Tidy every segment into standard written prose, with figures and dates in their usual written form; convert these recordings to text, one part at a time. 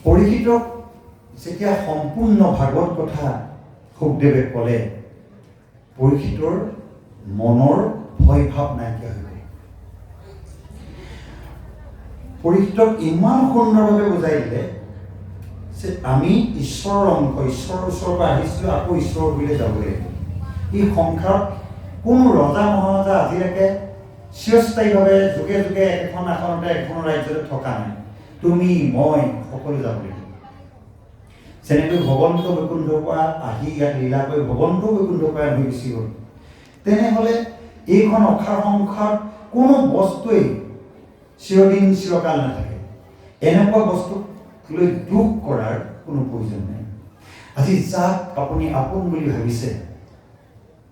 পৰীক্ষিতক যেতিয়া সম্পূৰ্ণ ভাগৱত কথা সুখদেৱে ক'লে, পৰীক্ষিতৰ মনৰ ভয় ভাৱ নাইকিয়া হৈ গ'ল। পৰীক্ষিতক ইমান সুন্দৰভাৱে বুজাই দিলে যে আমি ঈশ্বৰৰ অংশ, ঈশ্বৰৰ ওচৰৰ পৰা আহিছিলোঁ, আকৌ ঈশ্বৰৰ গুৰিলৈ যাব লাগিব। এই সংসাৰত কোনো ৰজা মহাৰজা আজিলৈকে চিৰস্থায়ীভাৱে যুগে যুগে এখন আসনতে এখন ৰাজ্যতে থকা নাই। তুমি মই সকলো যাব লাগিব। যেনেকৈ ভগৱন্ত বৈকুণ্ঠৰ পৰা আহি ইয়াত লীলা কৰি ভগৱন্ত বৈকুণ্ঠৰ পৰা হৈ গুচি গ'ল, তেনেহ'লে এইখন অসাৰ সংসাৰত কোনো বস্তুৱেই চিৰদিন চিৰকাল নাথাকে। এনেকুৱা বস্তুক লৈ দুখ কৰাৰ কোনো প্ৰয়োজন নাই। আজি যাক আপুনি আপোন বুলি ভাবিছে,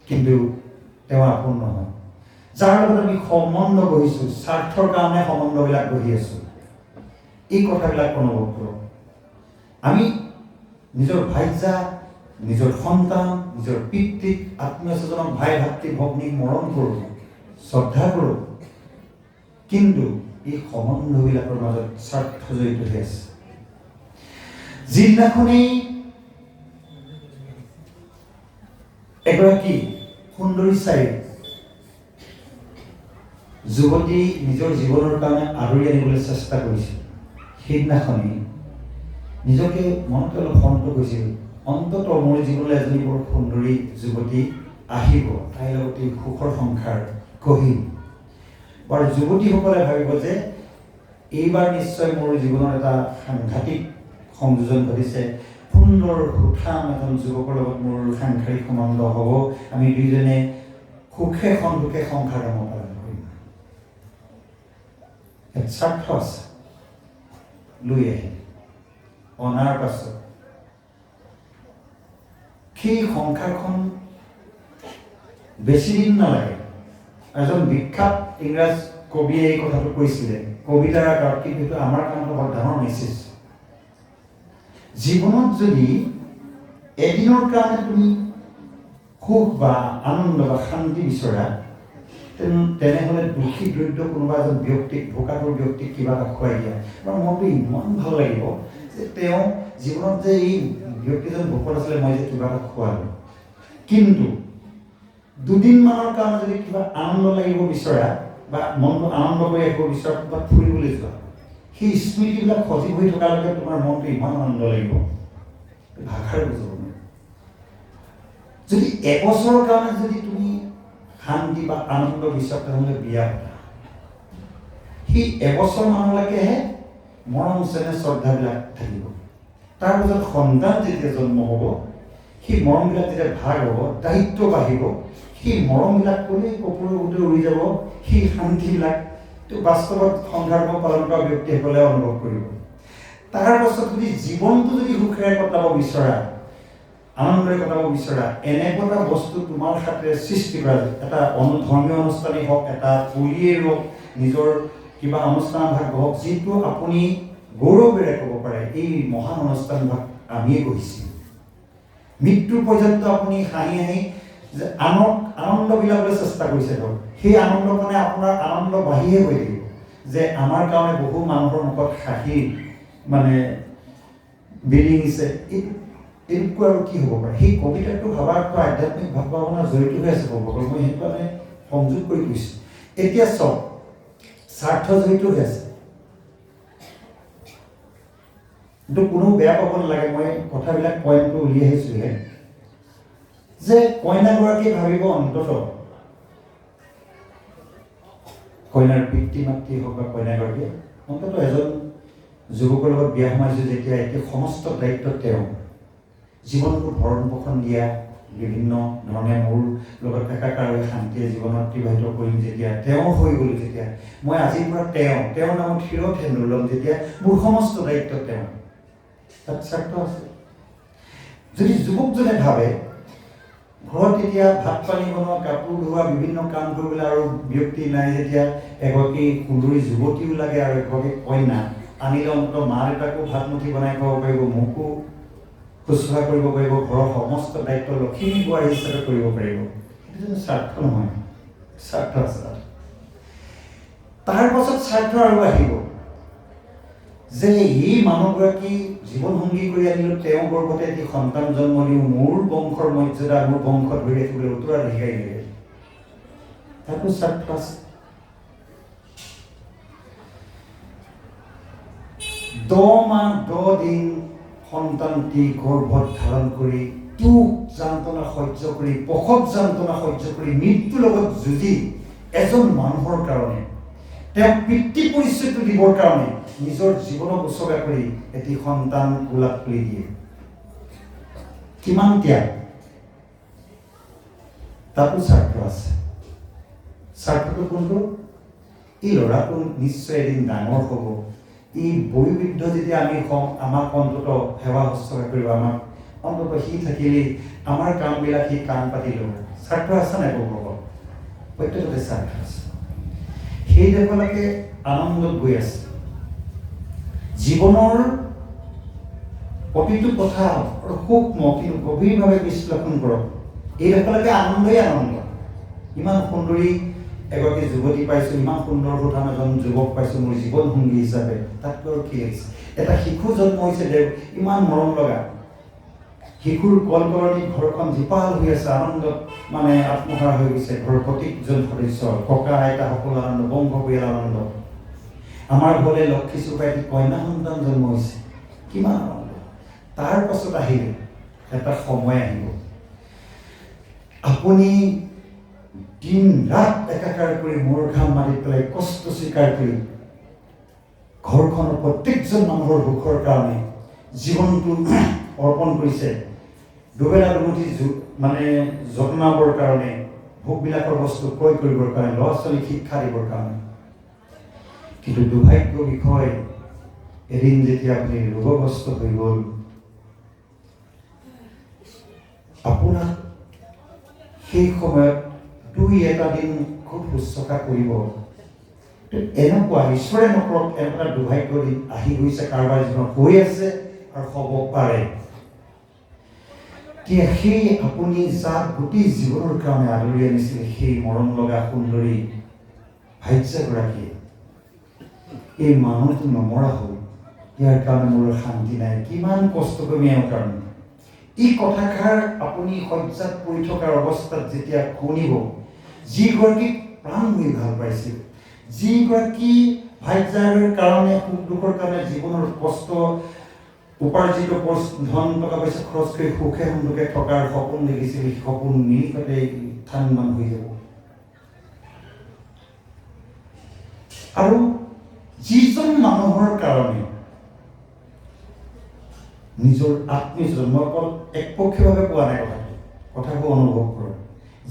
কিন্তু তেওঁ আপোন নহয়। যাৰ লগত আমি সম্বন্ধ গঢ়িছোঁ, স্বাৰ্থৰ কাৰণে সম্বন্ধবিলাক গঢ়ি আছোঁ, এই কথাবিলাক অনুভৱ কৰক। আমি নিজৰ ভাইজা, নিজৰ সন্তান, নিজৰ পিতৃক, আত্মীয় স্বজনক, ভাই ভাতৃ ভগ্নীক মৰম কৰোঁ, শ্ৰদ্ধা কৰোঁ, কিন্তু এই সম্বন্ধবিলাকৰ মাজত স্বাৰ্থ জড়িত হৈ আছে। যিদিনাখনেই এগৰাকী সুন্দৰী চাই যুৱতী নিজৰ জীৱনৰ কাৰণে আদৰি আনিবলৈ চেষ্টা কৰিছিল, সেইদিনাখনেই নিজকে মনতে অলপ সন্তোষ হৈছিল, অন্তত মোৰ জীৱনলৈ এজনী বৰ সুন্দৰী যুৱতী আহিব, তাইৰ লগতে সুখৰ সংসাৰ গঢ়িম। বাৰু যুৱতীসকলে ভাবিব যে এইবাৰ নিশ্চয় মোৰ জীৱনৰ এটা সাংঘাতিক সংযোজন ঘটিছে, সুন্দৰ সুঠাম এজন যুৱকৰ লগত মোৰ সাংসাৰিক সম্বন্ধ হ'ব, আমি দুইজনে সুখে সন্তোষে সংসাৰ ধৰ্ম পালন কৰিম। এক স্বাৰ্থ আছে, লৈ আহিল। অনাৰ পাছত সেই সংসাৰখন বেছি দিন নালাগে। এজন বিখ্যাত ইংৰাজ কবিয়ে এই কথাটো কৈছিলে কবিতাৰ আকাৰত, কিন্তু আমাৰ কাৰণত বৰ ডাঙৰ মেছেজ। জীৱনত যদি এদিনৰ কাৰণে তুমি সুখ বা আনন্দ বা শান্তি বিচৰা, তেনেহ'লে দুখী দৰিদ্ৰ কোনোবা এজন ব্যক্তিক, ভোকাতুৰ ব্যক্তিক কিবা এটা খুৱাই দিয়া, আমাৰ মনটো ইমান ভাল লাগিব যে তেওঁ জীৱনত যে এই ব্যক্তিজন ভোকত আছিলে, মই যে কিবা এটা খোৱালোঁ। কিন্তু দুদিনমানৰ কাৰণে যদি কিবা আনন্দ লাগিব বিচৰা বা মনটো আনন্দ কৰি ৰাখিব বিচৰা, ক'ৰবাত ফুৰিবলৈ যোৱা, সেই স্মৃতিবিলাক সজীৱ হৈ থকালৈকে তোমাৰ মনটো ইমান আনন্দ লাগিব, ভাষাৰে বুজাব নোৱাৰি। যদি এবছৰৰ কাৰণে যদি তুমি শান্তি বা আনন্দ বিচৰা, তেনেহ'লে বিয়া পতা। সেই এবছৰ মানলৈকেহে মৰম চেনেহ শ্ৰদ্ধাবিলাক থাকিব। তাৰ পিছত সন্তান যেতিয়া জন্ম হ'ব, সেই মৰমবিলাক যেতিয়া ভাগ হ'ব, দায়িত্ব বাঢ়িব, সেই মৰমবিলাক ক'লেই কপোৰৰ গোটেই উৰি যাব, সেই শান্তিবিলাক বাস্তৱত সংসাৰ পালন কৰা ব্যক্তিসকলে অনুভৱ কৰিব। তাৰ পাছত যদি জীৱনটো যদি সুখেৰে কটাব বিচৰা, আনন্দৰে কটাব বিচৰা, এনেকুৱা এটা বস্তু তোমাৰ হাতেৰে সৃষ্টি কৰা, এটা ধৰ্মীয় অনুষ্ঠানেই হওক, এটা পুলিয়েই হওক, নিজৰ কিবা অনুষ্ঠান ভাগ হওক, যিটো আপুনি গৌৰৱেৰে ক'ব পাৰে এই মহান অনুষ্ঠান ভাগ আমিয়ে কৰিছিলোঁ। মৃত্যু পৰ্যন্ত আপুনি হাঁহি হাঁহি যে আনন্দ বিলাবলৈ চেষ্টা কৰিছে, ধৰক সেই আনন্দ মানে আপোনাৰ আনন্দ বাঢ়িহে গৈ থাকিব, যে আমাৰ কাৰণে বহু মানুহৰ মুখত হাঁহি মানে বিৰিঙিছে। এইটো আৰু কি হ'ব পাৰে? সেই কবিতাটো ভাবাৰ পৰা আধ্যাত্মিক ভাৱ ভাৱনা জড়িত হৈ আছে ভগৱান, মই সেইটো কাৰণে সংযোগ কৰি কৈছোঁ। এতিয়া চব স্বাৰ্থ জড়িত হৈ আছে, কিন্তু কোনো বেয়া পাব নালাগে, মই কথাবিলাক পইণ্টটো উলিয়াই আহিছোঁহে, যে কইনাগৰাকীয়ে ভাবিব অন্তত কইনাৰ পিতৃ মাতৃ হওক বা কইনাগৰাকীয়ে অন্তত এজন যুৱকৰ লগত বিয়া সোমাইছোঁ যেতিয়া, এতিয়া সমস্ত দায়িত্ব তেওঁ, জীৱনটো ভৰণ পোষণ দিয়া, বিভিন্ন ধৰণে মোৰ লগত একাকাৰ হৈ শান্তিৰে জীৱন অতিবাহিত কৰিম যেতিয়া, তেওঁ হৈ গ'লো যেতিয়া, মই আজিৰ পৰা তেওঁৰ নামত শিৰত সেন্দুৰ ল'ম যেতিয়া, মোৰ সমস্ত দায়িত্ব তেওঁ, তাত স্বাৰ্থ আছে। যদি যুৱকজনে ভাবে ঘৰত এতিয়া ভাত পানী বনোৱা, কাপোৰ ধোৱা, বিভিন্ন কাম কৰিবলৈ আৰু ব্যক্তি নাই যেতিয়া, এগৰাকী সুন্দৰী যুৱতীও লাগে আৰু এগৰাকী কন্যা আনিলে অন্তত মা দেউতাকো ভাত মুঠি বনাই খুৱাব পাৰিব, মোকো শুশ্ৰূষা কৰিব পাৰিব, ঘৰৰ সমস্ত দায়িত্ব লক্ষ্মী বোৱাৰী হিচাপে কৰিব পাৰিব, সেইটো যেন স্বাৰ্থ নহয়, স্বাৰ্থ আছে। তাৰ পাছত স্বাৰ্থ আৰু আহিব যে এই মানুহগৰাকী জীৱন সংগী কৰি আনিলোঁ, তেওঁ গৰ্ভতে এটি সন্তান জন্ম দিওঁ, মোৰ বংশৰ মৰ্যাদা, মোৰ বংশ ধৰি ৰাখিবলৈ উত্তৰাধিকাৰী লাগে। তাতো স্বাৰ্থ আছে। 10 মাহ 10 দিন সন্তানটি গৰ্ভত ধাৰণ কৰি দুখ যন্ত্ৰণা সহ্য কৰি, প্ৰসৱ যন্ত্ৰণা সহ্য কৰি, মৃত্যুৰ লগত যুঁজি এজন মানুহৰ কাৰণে, তেওঁ পিতৃ পৰিচয়টো দিবৰ কাৰণে নিজৰ জীৱনক উচৰ্গা কৰি এটি সন্তান কোলাত তুলি দিয়ে। কিমান ত্যাগ! তাতো স্বাৰ্থ আছে। স্বাৰ্থটো কোনটো? এই ল'ৰাটো নিশ্চয় এদিন ডাঙৰ হ'ব, এই বয়োবৃদ্ধ যেতিয়া আমি হওঁ, আমাক অন্তত সেৱা শুশ্ৰূষা কৰিব, আমাক অন্তত সি থাকিলেই আমাৰ কামবিলাক সি কাম পাতি ল'ব। স্বাৰ্থ আছে নাই ক'ব? প্ৰত্যেকতে স্বাৰ্থ আছে। সেই দেশলৈকে আনন্দত গৈ আছে। জীৱনৰ প্ৰতিটো কথা সূক্ষ্ম কিন্তু গভীৰভাৱে বিশ্লেষণ কৰক। এই দেশলৈকে আনন্দই আনন্দ। ইমান সুন্দৰী এগৰাকী যুৱতী পাইছোঁ, ইমান সুন্দৰ সুঠাম এজন যুৱক পাইছোঁ মোৰ জীৱন সংগী হিচাপে। তাতকৈ কি লাগিছে? এটা শিশু জন্ম হৈছে, দেৱ ইমান মৰম লগা। শিশুৰ কলকৰণি ঘৰখন জীপাল হৈ আছে, আনন্দত মানে আত্মহাৰা হৈ গৈছে ঘৰৰ প্ৰত্যেকজন সদস্য, ককা আইতা সকলো আনন্দ, বংশ পৰিয়াল আনন্দ। আমাৰ ঘৰলৈ লক্ষী চোপাই এটি কন্যা সন্তান জন্ম হৈছে, কিমান আনন্দ। তাৰ পাছত আহিলে এটা সময় আহিব, আপুনি দিন ৰাত একাকাৰ কৰি মূৰ ঘাম মাৰি পেলাই কষ্ট স্বীকাৰ কৰি ঘৰখনৰ প্ৰত্যেকজন মানুহৰ সুখৰ কাৰণে জীৱনটো অৰ্পণ কৰিছে। দুবেলা দুমুঠি মানে যত্নাবৰ কাৰণে, ভোগবিলাকৰ বস্তু ক্ৰয় কৰিবৰ কাৰণে, ল'ৰা ছোৱালীক শিক্ষা দিবৰ কাৰণে। কিন্তু দুৰ্ভাগ্য বিষয়, এদিন যেতিয়া আপুনি ৰোগগ্ৰস্ত হৈ গ'ল, আপোনাক সেই সময়ত 2-এটা দিন খুব শুশ্ৰূষা কৰিব। এনেকুৱা ঈশ্বৰে নকৰক, এনেকুৱা দুৰ্ভাগ্য দিন আহি গৈছে, কাৰোবাৰ জীৱনত হৈ আছে আৰু হ'ব পাৰে। সেই আপুনি যাক গোটেই জীৱনৰ কাৰণে আদৰি আনিছিলে, সেই মৰম লগা সুন্দৰী ভাৰ্যাগৰাকীয়ে এই মানুহটো নমৰা হ'ল, ইয়াৰ কাৰণে মোৰ শান্তি নাই, কিমান কষ্ট কৰিম এওঁৰ কাৰণে। এই কথাষাৰ আপুনি শয্যাত পৰি থকাৰ অৱস্থাত যেতিয়া শুনিব, যিগৰাকীক প্ৰাণ হৈ ভাল পাইছিল, যিগৰাকী ভাৰ্যাৰ কাৰণে, সুখ দুখৰ কাৰণে জীৱনৰ কষ্ট উপাৰ্জিত ধন টকা পইচা খৰচ কৰি সুখে সন্তোষে থকাৰ সপোন দেখিছিল, সপোন নিমিষতে থান-মান হৈ যাব। আৰু যিজন মানুহৰ কাৰণে নিজৰ আত্মীয়জন, মই অকল একপক্ষীয়ভাৱে কোৱা নাই কথাবোৰ অনুভৱ কৰক।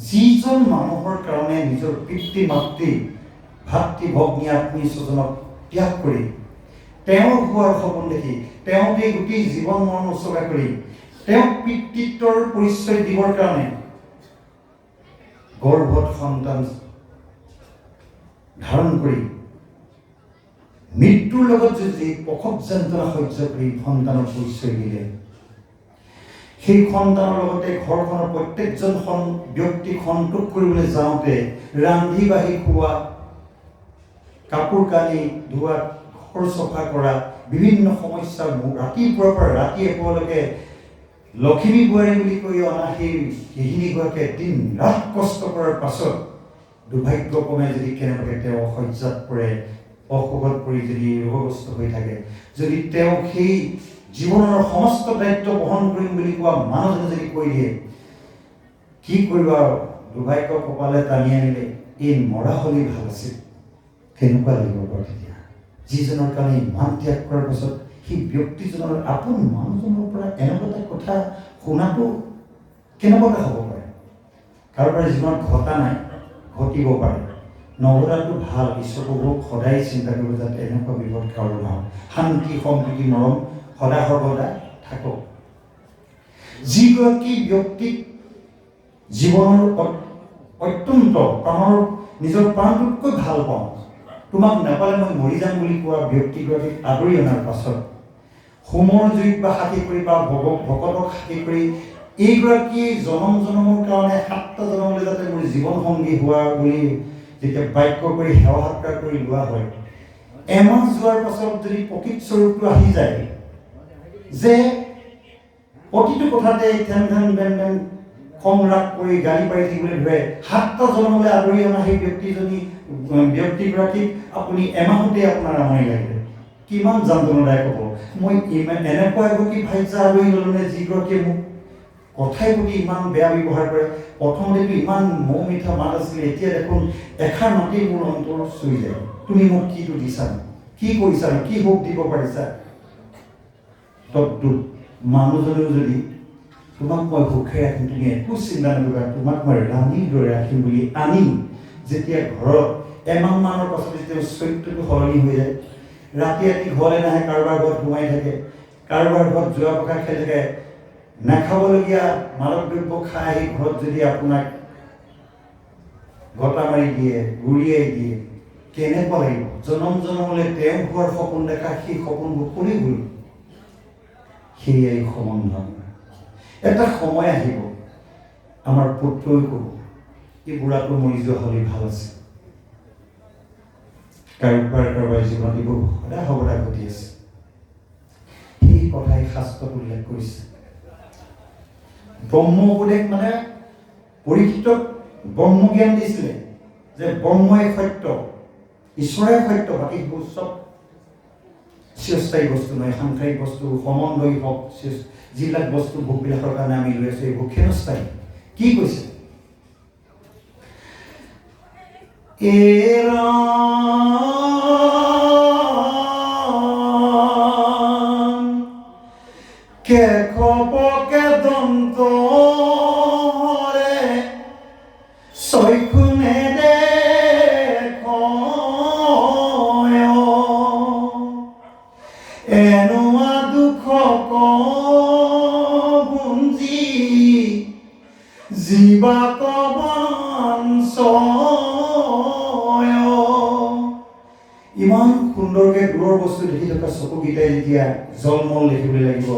যিজন মানুহৰ কাৰণে নিজৰ পিতৃ মাতৃ ভাতৃ ভগ্নী আত্মীয় স্বজনক ত্যাগ কৰি, তেওঁৰ হোৱাৰ সপোন দেখি, তেওঁতে গোটেই জীৱন মৰণ উচৰ্গা কৰি, তেওঁক পিতৃত্বৰ পৰিচয় দিবৰ কাৰণে গৰ্ভত সন্তান ধাৰণ কৰি, মৃত্যুৰ লগত যুঁজি প্ৰসৱ যন্ত্ৰণা সহ্য কৰি সন্তানৰ পৰিচয় দিলে। সেই সন্তানৰ লগতে ঘৰখনৰ প্ৰত্যেকজন ব্যক্তিক সন্তোষ কৰিবলৈ যাওঁতে ৰান্ধি বাঢ়ি খোৱা, কাপোৰ কানি ধোৱা, ঘৰ চফা কৰা, বিভিন্ন সমস্যা, ৰাতিপুৱাৰ পৰা ৰাতি এপৰলৈকে লখিমী বোৱাৰী বুলি কৈ অনা সেই গৃহিণীগৰাকীয়ে দিন ৰাত কষ্ট কৰাৰ পাছত দুৰ্ভাগ্যক্ৰমে যদি কেনেবাকৈ তেওঁ শয্যাত পৰে, অসুখত পৰি যদি ৰোগগ্ৰস্ত হৈ থাকে, যদি তেওঁ সেই জীৱনৰ সমস্ত দায়িত্ব বহন কৰিম বুলি কোৱা মানুহজনে যদি কৈ দিয়ে, কি কৰিবা, দুৰ্ভাগ্য কপালে টানি আনিলে, এই মৰা হ'লেই ভাল আছিল, কেনেকুৱা লাগিব বাৰু তেতিয়া। যিজনৰ কাৰণে ইমান ত্যাগ কৰাৰ পাছত সেই ব্যক্তিজনৰ আপোন মানুহজনৰ পৰা এনেকুৱা এটা কথা শুনাটো কেনেকুৱা হ'ব পাৰে? কাৰোবাৰ জীৱনত ঘটা নাই, ঘটিব পাৰে, নঘটাটো ভাল। ঈশ্বৰ প্ৰভুক সদায় চিন্তা কৰিব যাতে এনেকুৱা বিপদ কাৰো নহয়, শান্তি সম্প্ৰীতি মৰম সদা সৰ্বদা থাকক। যিগৰাকী ব্যক্তিক জীৱনৰ অত্যন্ত প্ৰাণৰ নিজৰ প্ৰাণটোতকৈ ভাল পাওঁ, তোমাক নাপালে মই মৰি যাম বুলি কোৱা ব্যক্তিগৰাকীক আদৰি অনাৰ পাছত হোমৰ জুইত বা সাক্ষী কৰি বা ভকতক সাক্ষী কৰি এইগৰাকী জনম জনমৰ কাৰণে 7টা জনমলৈ যাতে মোৰ জীৱন সংগী হোৱা বুলি যেতিয়া বাক্য কৰি সেৱা সৎকাৰ কৰি লোৱা হয়, এমাহ যোৱাৰ পাছত যদি প্ৰকৃত স্বৰূপটো আহি যায় যে প্ৰতিটো কথাতে ধ্যান বেন খং ৰাগ কৰি গালি পাৰি থাকিবলৈ ধৰে, 7টা জনমলৈ আদৰি অনা সেই ব্যক্তিগৰাকীক আপুনি এমাহতে আপোনাৰ আমনি লাগে, কিমান যন্ত্ৰণাদায়ক হ'ব। মই এনেকুৱা এগৰাকী ভাইজা আদৰি ল'লো নে যিগৰাকীয়ে মোক কথাই প্ৰতি ইমান বেয়া ব্যৱহাৰ কৰে। প্ৰথমতেতো ইমান মৌ মিঠা মাত আছিলে, এতিয়া দেখোন এষাৰ মাতেই মোৰ অন্তৰ চুই যায়। তুমি মোক কিটো দিছা, কি কৰিছা, কি সুখ দিব পাৰিছা। তদ্দুত মানুহজনেও যদি তোমাক মই সুখে ৰাখিম, তুমি একো চিন্তা নকৰিবা, তোমাক মই ৰাণীৰ দৰে ৰাখিম বুলি আনি যেতিয়া ঘৰত এমাহমানৰ পাছত যেতিয়া চৰিত্ৰটো সলনি হৈ যায়, ৰাতি ঘৰলৈ নাহে, কাৰোবাৰ ঘৰত সোমাই থাকে, কাৰোবাৰ ঘৰত যোৱা পকা খেলি থাকে, নাখাবলগীয়া মাদক দ্ৰব্য খাই আহি ঘৰত যদি আপোনাক গটা মাৰি দিয়ে, গুৰিয়াই দিয়ে, কেনেকুৱা লাগিব। জনমলৈ তেওঁ হোৱাৰ সপোন দেখা, সেই সপোনবোৰ কৰি গ'ল। সেয়াই সম্বন্ধন। এটা সময় আহিব আমাৰ পুত্ৰই ক'ব, এই বুঢ়াটো মৰি যোৱা হ'লে ভাল আছে। কাৰোবাৰ জীৱনত এইবোৰ সদায় সৰ্বদা ঘটি আছে। সেই কথাই শাস্ত্ৰত উল্লেখ কৰিছে। ব্ৰহ্ম উপদেশ মানে পৰীক্ষিতক ব্ৰহ্মজ্ঞান দিছিলে যে ব্ৰহ্মই সত্য, ঈশ্বৰে সত্য, বাকীবোৰ চব চিৰস্থায়ী বস্তু নহয়, সাংসাৰিক বস্তু, সমন্বয়ী হওক, যিবিলাক বস্তু ভোগবিলাকৰ কাৰণে আমি লৈ আছোঁ, এইবোৰ ক্ষণস্থায়ী। কি কৈছে? কেশৱকে দন্তৰে চৈখুনে এনোৱা দুখক গুঞ্জি জীৱাক বঞ্চয়। ইমান সুন্দৰকে দূৰৰ বস্তু দেখি থকা চকুকেইটাই যেতিয়া জলমল দেখিবলৈ লাগিব,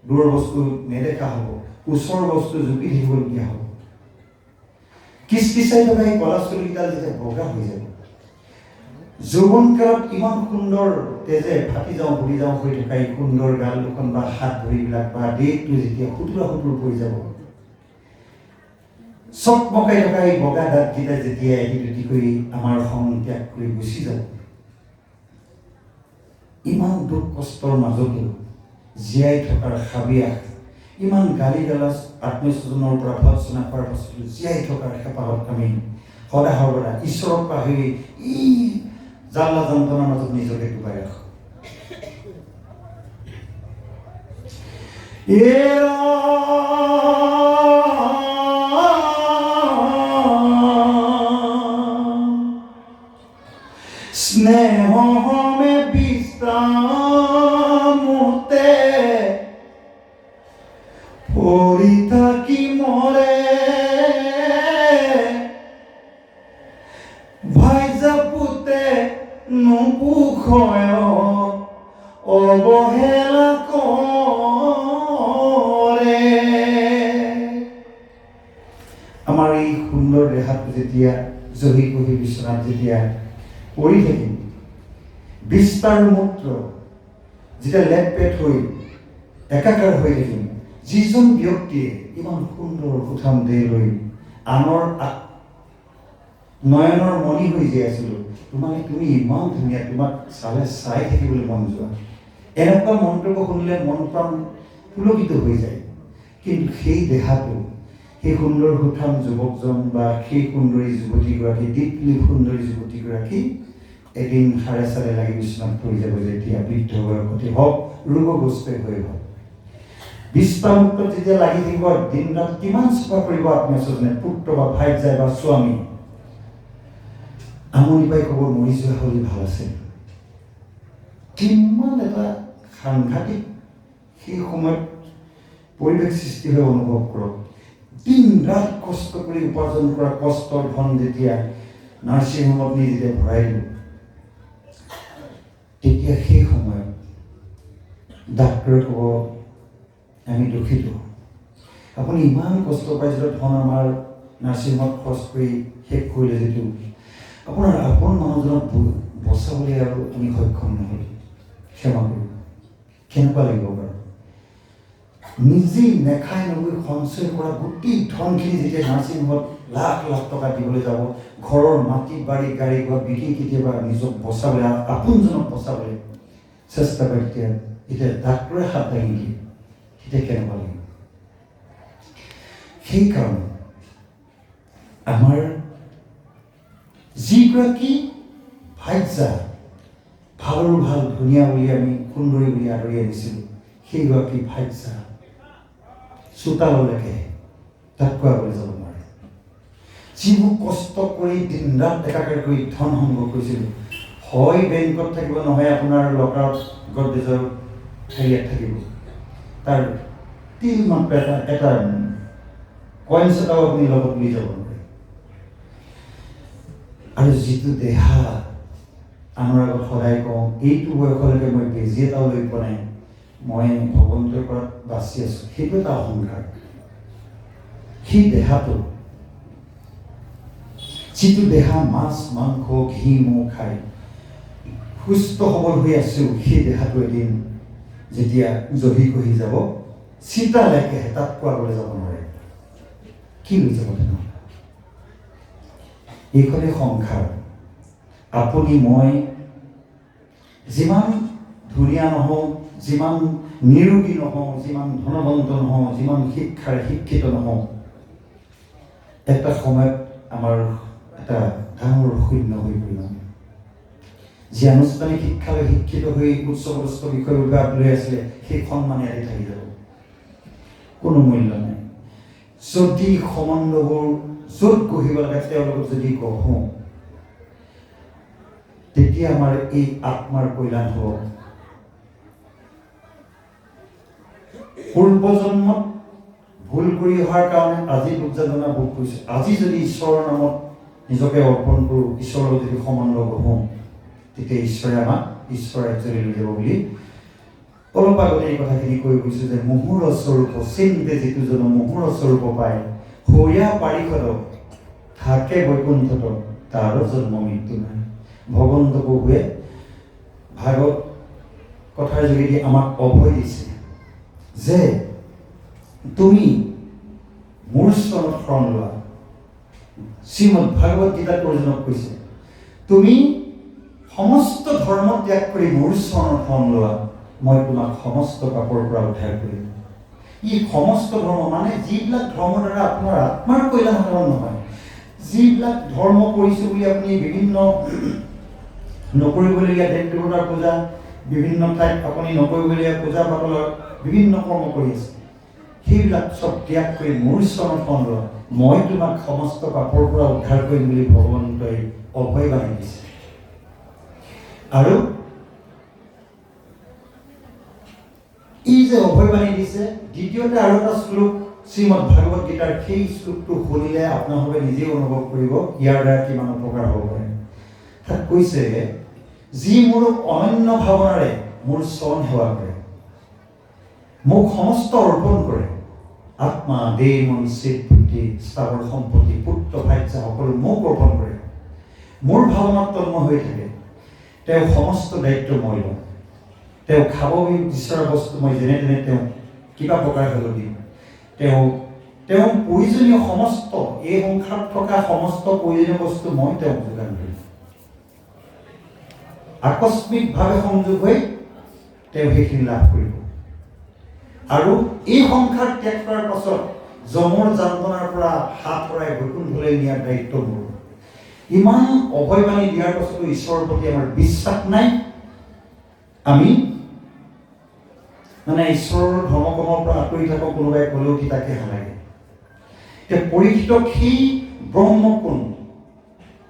দূৰৰ বস্তু নেদেখা হ'ব, ওচৰৰ বস্তু জুপি থাকিবলগীয়া হ'ব। কিচকিচাই থকা এই কলা চুলিকেইটা যেতিয়া বগা হৈ যাব, যৌৱন কালত ইমান সুন্দৰ তেজে ফাটি যাওঁ ভৰি যাওঁ হৈ থকা এই সুন্দৰ গাল দুখন বা হাত ভৰিবিলাক বা দেহটো যেতিয়া সুতুৰা পৰি যাব, চকমকাই থকা এই বগা দাঁতকেইটা যেতিয়া এটি দুটি কৰি আমাৰ সংগ ত্যাগ কৰি গুচি যাব, ইমান দুখ কষ্টৰ মাজতো জীয়াই থকাৰ হাবিয়াস, ইমান গালি গালাজ আত্মীয়স্বজনৰ পৰা ভৎসনা কৰাৰ পাছতো জীয়াই থকাৰ হেঁপাহত আমি সদা সৰ্বদা ঈশ্বৰক পাহৰি ই জালা যন্ত্ৰণাৰ মাজত নিজকে ডুবাই ৰাখোঁ। স্নেহমে বিশ্ৰামতে পৰি থাকি মৰে ভাইজা পুতে নুপুখয় অৱহেলা কৰে। আমাৰ এই সুন্দৰ দেহাটো যেতিয়া জহি কহি বিচনাত যেতিয়া পৰি থাকিম, বিস্তাৰ মূত্ৰ যেতিয়া লেটপেট হৈ একাকাৰ হৈ থাকিম, যিজন ব্যক্তিয়ে ইমান সুন্দৰ সুঠাম দেহ লৈ আনৰ নয়নৰ মণি হৈ জীয়াই আছিলোঁ, তুমি ইমান ধুনীয়া, তোমাক চাই থাকিবলৈ মন যোৱা, এনেকুৱা মন্তব্য শুনিলে মন প্ৰাণ পুলকিত হৈ যায়। কিন্তু সেই দেহাটো, সেই সুন্দৰ সুঠাম যুৱকজন বা সেই সুন্দৰী যুৱতীগৰাকী, দীপলি সুন্দৰী যুৱতীগৰাকী এদিন সাৰে চাৰে লাগি বিচনাত পৰি যাব, যেতিয়া বৃদ্ধ বয়সতে হওক, ৰোগগ্ৰস্ত হৈ হওক। বিস্তামুক্ত যেতিয়া লাগি থাকিব, দিন ৰাত কিমান চফা কৰিব আত্মীয়স্বজনে, পুত্ৰ বা ভাইজা বা স্বামী, আমনি পাই ক'ব মৰি যোৱা হ'লে ভাল আছিল। কিমান এটা সাংঘাতিক সেই সময়ত পৰিৱেশ সৃষ্টি হৈ অনুভৱ কৰক। দিন ৰাত কষ্ট কৰি উপাৰ্জন কৰা কষ্টৰ ধন যেতিয়া নাৰ্ছিং হোমত নি যেতিয়া ভৰাই দিলোঁ, তেতিয়া সেই সময়ত ডাক্তৰে ক'ব আমি দুখিত, আপুনি ইমান কষ্ট পাইছিল, ধন আমাৰ নাৰ্ছিং হোমত খৰচ কৰি শেষ কৰিলে, যিটো আপোনাৰ আপোন মানুহজনক বচাবলৈ আৰু আমি সক্ষম নহ'ল, ক্ষমা কৰোঁ। কেনেকুৱা লাগিব বাৰু? নিজে নেখাই নগৈ সঞ্চয় কৰা গোটেই ধনখিনি যেতিয়া নাৰ্ছিং হোমত লাখ লাখ টকা দিবলৈ যাব, ঘৰৰ মাটি বাৰী গাড়ী ঘৰ বিকি কেতিয়াবা নিজক বচাবলৈ, আপোনজনক বচাবলৈ চেষ্টা কৰে, এতিয়া ডাক্তৰে হাত দাঙি দিয়ে, তেতিয়া কেনেকুৱা লাগিব? সেইকাৰণে আমাৰ যিগৰাকী ভাজ্যা ভালৰ ভাল ধুনীয়া বুলি আমি সুন্দৰী বুলি আদৰি আনিছিলোঁ, সেইগৰাকী ভাজ্যা চোতাললৈকে তাতকৈ আগলৈ যাব নোৱাৰে। যিবোৰ কষ্ট কৰি দিন ৰাত একাকাৰ কৰি ধন সংগ্ৰহ কৰিছিলোঁ, হয় বেংকত থাকিব, নহয় আপোনাৰ লকাৰত গডৰেজৰ হেৰিয়াত থাকিব, তাৰ তিল মাত্ৰ এটা কইনছ এটাও আপুনি লগত লৈ যাব নোৱাৰে। আৰু যিটো দেহা আমাৰ আগত সদায় কওঁ, এইটো বয়সলৈকে মই বেজি এটাও লৈ পোৱা নাই, মই ভগৱন্তৰ পৰা বাচি আছোঁ, সেইটো এটা অহংকাৰ। সেই দেহাটো, যিটো দেহা মাছ মাংস ঘি মৌ খাই সুস্থ সবল হৈ আছোঁ, সেই দেহাটো এদিন যেতিয়া জহি কহি যাব, চিতালৈকে তাত পোৱাবলৈ যাব নোৱাৰে। কি লৈ যাব তেনেহ'লে? এইখনেই সংসাৰ। আপুনি মই যিমান ধুনীয়া নহওঁ, যিমান নিৰোগী নহওঁ, যিমান ধনৱন্ত নহওঁ, যিমান শিক্ষিত নহওঁ, এটা সময়ত আমাৰ এটা ডাঙৰ শূন্য হৈ পৰিব। যি আনুষ্ঠানিক শিক্ষালৈ শিক্ষিত হৈ উচ্চপদস্থ বিষয়বিলাক লৈ আছিলে, সেই সন্মান ইয়াতে থাকি যাব, কোনো মূল্য নাই। যদি সম্বন্ধবোৰ য'ত গঢ়িব লাগে তেওঁলোকক যদি গঢ়োঁ, তেতিয়া আমাৰ এই আত্মাৰ কল্যাণ হ'ব। পূৰ্বজন্মত ভুল কৰি অহাৰ কাৰণে আজি দুখ যাতনা ভোগ কৰিছোঁ। আজি যদি ঈশ্বৰৰ নামত নিজকে অৰ্পণ কৰোঁ, ঈশ্বৰৰ লগত যদি সম্বন্ধ গঢ়োঁ, তেতিয়া ঈশ্বৰে আমাক ঈশ্বৰৰ ৰাজ্যলৈ লৈ যাব বুলি অলপ আগতে এই কথাখিনি কৈ গৈছোঁ যে মুহুৰ স্বৰূপ চিন্তে যিটো জন মুহুৰ স্বৰূপ পায়, সৌয়া পাৰিষদ থাকে বৈকুণ্ঠত, তাৰো জন্ম মৃত্যু নাই। ভগৱন্ত প্ৰভুৱে ভাগৱত কথাৰ যোগেদি আমাক অভয় দিছে যে তুমি মোৰ চৰণত শৰণ লোৱা। শ্ৰীমদ ভাগৱত গীতাত অৰ্জুনক কৈছে, তুমি সমস্ত ধৰ্ম ত্যাগ কৰি মোৰ চৰণত শৰণ লোৱা, মই তোমাক সমস্ত পাপৰ পৰা উদ্ধাৰ কৰিম। ই সমস্ত ধৰ্ম মানে যিবিলাক ধৰ্মৰ দ্বাৰা আপোনাৰ আত্মাৰ কল্যাণ সাধন নহয়, যিবিলাক ধৰ্ম কৰিছোঁ বুলি আপুনি বিভিন্ন নকৰিবলগীয়া দেৱ দেৱতাৰ পূজা, বিভিন্ন ঠাইত আপুনি নকৰিবলগীয়া পূজা পাতলৰ বিভিন্ন কৰ্ম কৰি আছে, সেইবিলাক চব ত্যাগ কৰি মোৰ চৰণত শৰণ লোৱা, মই তোমাক সমস্ত পাপৰ পৰা উদ্ধাৰ কৰিম বুলি ভগৱন্তই অভয় বাণী দিছে। আৰু ই যে অভয় বাণী দিছে, দ্বিতীয়তে আৰু এটা শ্লোক শ্ৰীমদ ভাগৱত গীতাৰ, সেই শ্লোকটো শুনিলে আপোনালোকে নিজেই অনুভৱ কৰিব ইয়াৰ দ্বাৰা কিমান উপকাৰ হ'ব পাৰে। তাত কৈছে, যি মোৰ অনন্য ভাৱনাৰে মোৰ চৰণ সেৱা কৰে, মোক সমস্ত অৰ্পণ কৰে, আত্মা দেহ মন চিত বুদ্ধি স্থাৱৰ সম্পত্তি পুত্ৰ ভাজ্যা সকলো মোক অৰ্পণ কৰে, মোৰ ভাৱনাত তন্ময় হৈ থাকে, তেওঁ সমস্ত দায়িত্ব মই লওঁ। তেওঁ খাব বিচৰা বস্তু মই যেনে তেনে তেওঁ কিবা প্ৰকাৰে হ'লেও দিম। তেওঁ প্ৰয়োজনীয় সমস্ত এই সংসাৰত থকা সমস্ত প্ৰয়োজনীয় বস্তু মই তেওঁক যোগান দিম। আকস্মিকভাৱে সংযোগ হৈ তেওঁ সেইখিনি লাভ কৰিব। আৰু এই সংসাৰ ত্যাগ কৰাৰ পাছত যমৰ যাতনাৰ পৰা হাত সৰাই বৈকুণ্ঠলৈ নিয়াৰ দায়িত্ব মোৰ। ইমান অভয়বাণী দিয়াৰ পাছতো ঈশ্বৰৰ প্ৰতি আমাৰ বিশ্বাস নাই। আমি মানে ঈশ্বৰৰ ধৰ্মকৰ্মৰ পৰা আঁতৰি থাকক কোনোবাই ক'লেও তাকে নালাগে। এতিয়া পৰীক্ষিতক সেই ব্ৰহ্মকোণ,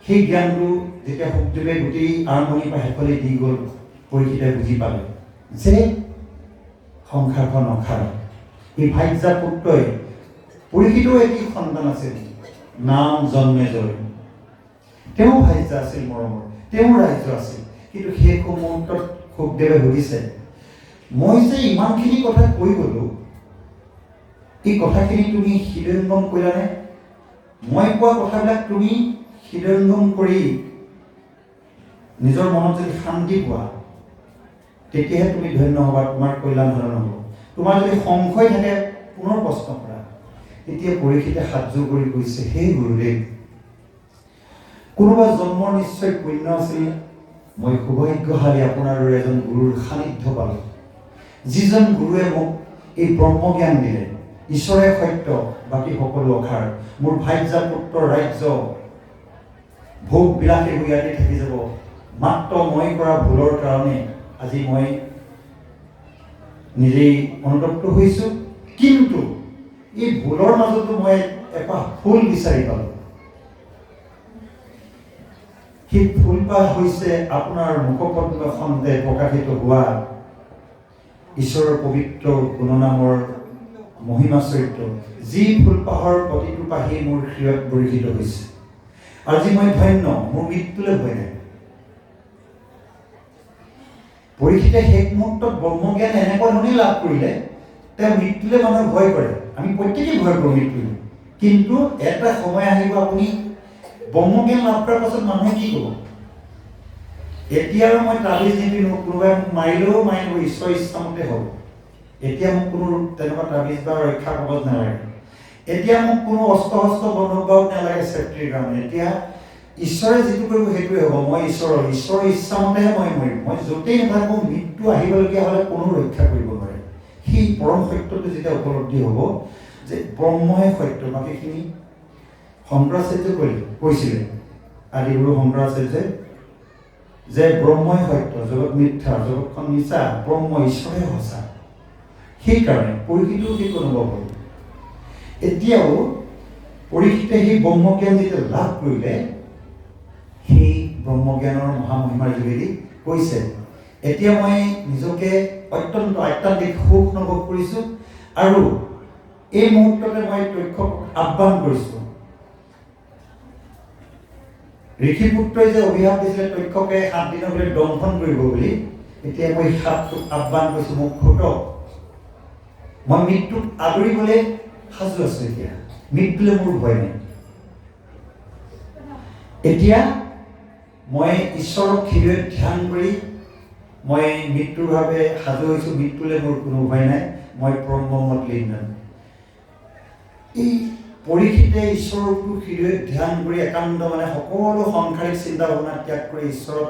সেই জ্ঞানটো যেতিয়া শুকদেৱে গোটেই আৰম্ভণিৰ পৰা শেষলৈ দি গ'ল, পৰীক্ষিতে বুজি পালে যে সংসাৰখন অসাৰ। এই ভাজ্যা পুত্ৰই, পৰীক্ষিতৰ এটি সন্তান আছিল, নাম জন্মেজয়। তেওঁ ভাজ্যা আছিল মৰমৰ, তেওঁ ৰাজ্য আছিল। কিন্তু সেই মুহূৰ্তত শুকদেৱে সুধিছে, মই যে ইমানখিনি কথা কৈ গ'লো, এই কথাখিনি তুমি হৃদয়ংগম কৰিলানে? মই কোৱা কথাবিলাক তুমি হৃদয়ংগম কৰি নিজৰ মনত যদি শান্তি পোৱা তেতিয়াহে তুমি ধন্য হ'বা, তোমাৰ কল্যাণ সাধন হ'ব। তোমাৰ যদি সংশয় থাকে পুনৰ প্ৰশ্ন কৰা। এতিয়া পৰীক্ষিতে হাতযোৰ কৰি কৈছে, হে গুৰুদেৱ, কোনোবা জন্মৰ নিশ্চয় পুণ্য আছিল, মই সৌভাগ্যশালী আপোনাৰ দৰে এজন গুৰুৰ সান্নিধ্য পালোঁ, যিজন গুৰুৱে মোক এই ব্ৰহ্মজ্ঞান দিলে। ঈশ্বৰে সত্য, বাকী সকলো অসাৰ। মোৰ ভাৰ্যা পুত্ৰ ৰাজ্য ভোগ বিলাসে হৈ ইয়াতে থাকি যাব। মাত্ৰ মই কৰা ভুলৰ কাৰণে আজি মই নিজেই অনুতপ্ত হৈছোঁ, কিন্তু এই ভুলৰ মাজতো মই এপাহ ফুল বিচাৰি পালোঁ। সেই ফুলপাহ হৈছে আপোনাৰ মুখপদ্মখনতে প্ৰকাশিত হোৱা ঈশ্বৰৰ পবিত্ৰ গুণনামৰ মহিমা চৰিত্ৰ, যি ফুলপাহৰ প্ৰতিটো পাহি মোৰ হৃদয়ত বৰ্ষিত হৈছে। আজি মই ধন্য, মোৰ মৃত্যুলৈ ভয় নাই। পৰীক্ষিতে শেষ মুহূৰ্তত ব্ৰহ্মজ্ঞান এনেকুৱা ধৰণে লাভ কৰিলে, তেওঁ মৃত্যুলৈ মানুহে ভয় কৰে। আমি প্ৰত্যেকেই ভয় কৰোঁ মৃত্যুলৈ, কিন্তু এটা সময় আহিব আপুনি ব্ৰহ্মজ্ঞান লাভ কৰাৰ পাছত মানুহে কি ক'ব? এতিয়া আৰু মই তাবিজ নিপিন্ধো, কোনোবাই মোক মাৰিলেও মাৰিব, ঈশ্বৰৰ ইচ্ছামতে হ'ব। এতিয়া মোক কোনো তেনেকুৱা তাবিজ বা ৰক্ষা কবচ নালাগে। এতিয়া মোক কোনো অস্ত্ৰ শস্ত্ৰ বন্ধুবাও নালাগে চেফটিৰ কাৰণে। এতিয়া ঈশ্বৰে যিটো কৰিব সেইটোৱে হ'ব। মই ঈশ্বৰৰ ইচ্ছামতেহে মই মৰিম। মই য'তেই নাথাকোঁ, মৃত্যু আহিবলগীয়া হ'লে কোনো ৰক্ষা কৰিব নোৱাৰে। সেই পৰম সত্যটো যেতিয়া উপলব্ধি হ'ব যে ব্ৰহ্মই সত্য, বাকীখিনি শংকৰাচাৰ্যই কৈছিলে, আদিগুৰু শংকৰাচাৰ্যই, যে ব্ৰহ্মই সত্য, জগত মিথ্যা, জগতখন মিছা, ব্ৰহ্ম ঈশ্বৰে সঁচা। সেইকাৰণে পৰীক্ষিতেও সেইটো অনুভৱ হ'ল। এতিয়াও পৰীক্ষিতে সেই ব্ৰহ্মজ্ঞান যেতিয়া লাভ কৰিলে, সেই ব্ৰহ্মজ্ঞানৰ মহামহিমাৰ যোগেদি কৈছে, এতিয়া মই নিজকে অত্যন্ত আত্মান্তিক সুখ অনুভৱ কৰিছোঁ, আৰু এই মুহূৰ্ততে মই তক্ষক আহ্বান কৰিছোঁ। ঋষিপুত্ৰই যে অভিশাপ দিছিলে তক্ষকে 7 দিনৰ ভিতৰত দংশন কৰিব বুলি, এতিয়া মই সাপটোক আহ্বান কৰিছোঁ, মোক ফুটক। মই মৃত্যুক আদৰিবলৈ সাজু আছোঁ। এতিয়া মৃত্যুলৈ মোৰ ভয় নাই। এতিয়া মই ঈশ্বৰক হৃদয়ত ধ্যান কৰি মই মৃত্যুৰ বাবে সাজু হৈছোঁ। মৃত্যুলৈ মোৰ কোনো ভয় নাই। মই পৰম ব্ৰহ্মত লীন যাম। এই পৰীক্ষিতে ঈশ্বৰৰ হৃদয়ত ধ্যান কৰি একান্ত মানে সকলো সংসাৰিক চিন্তা ভাৱনা ত্যাগ কৰি ঈশ্বৰত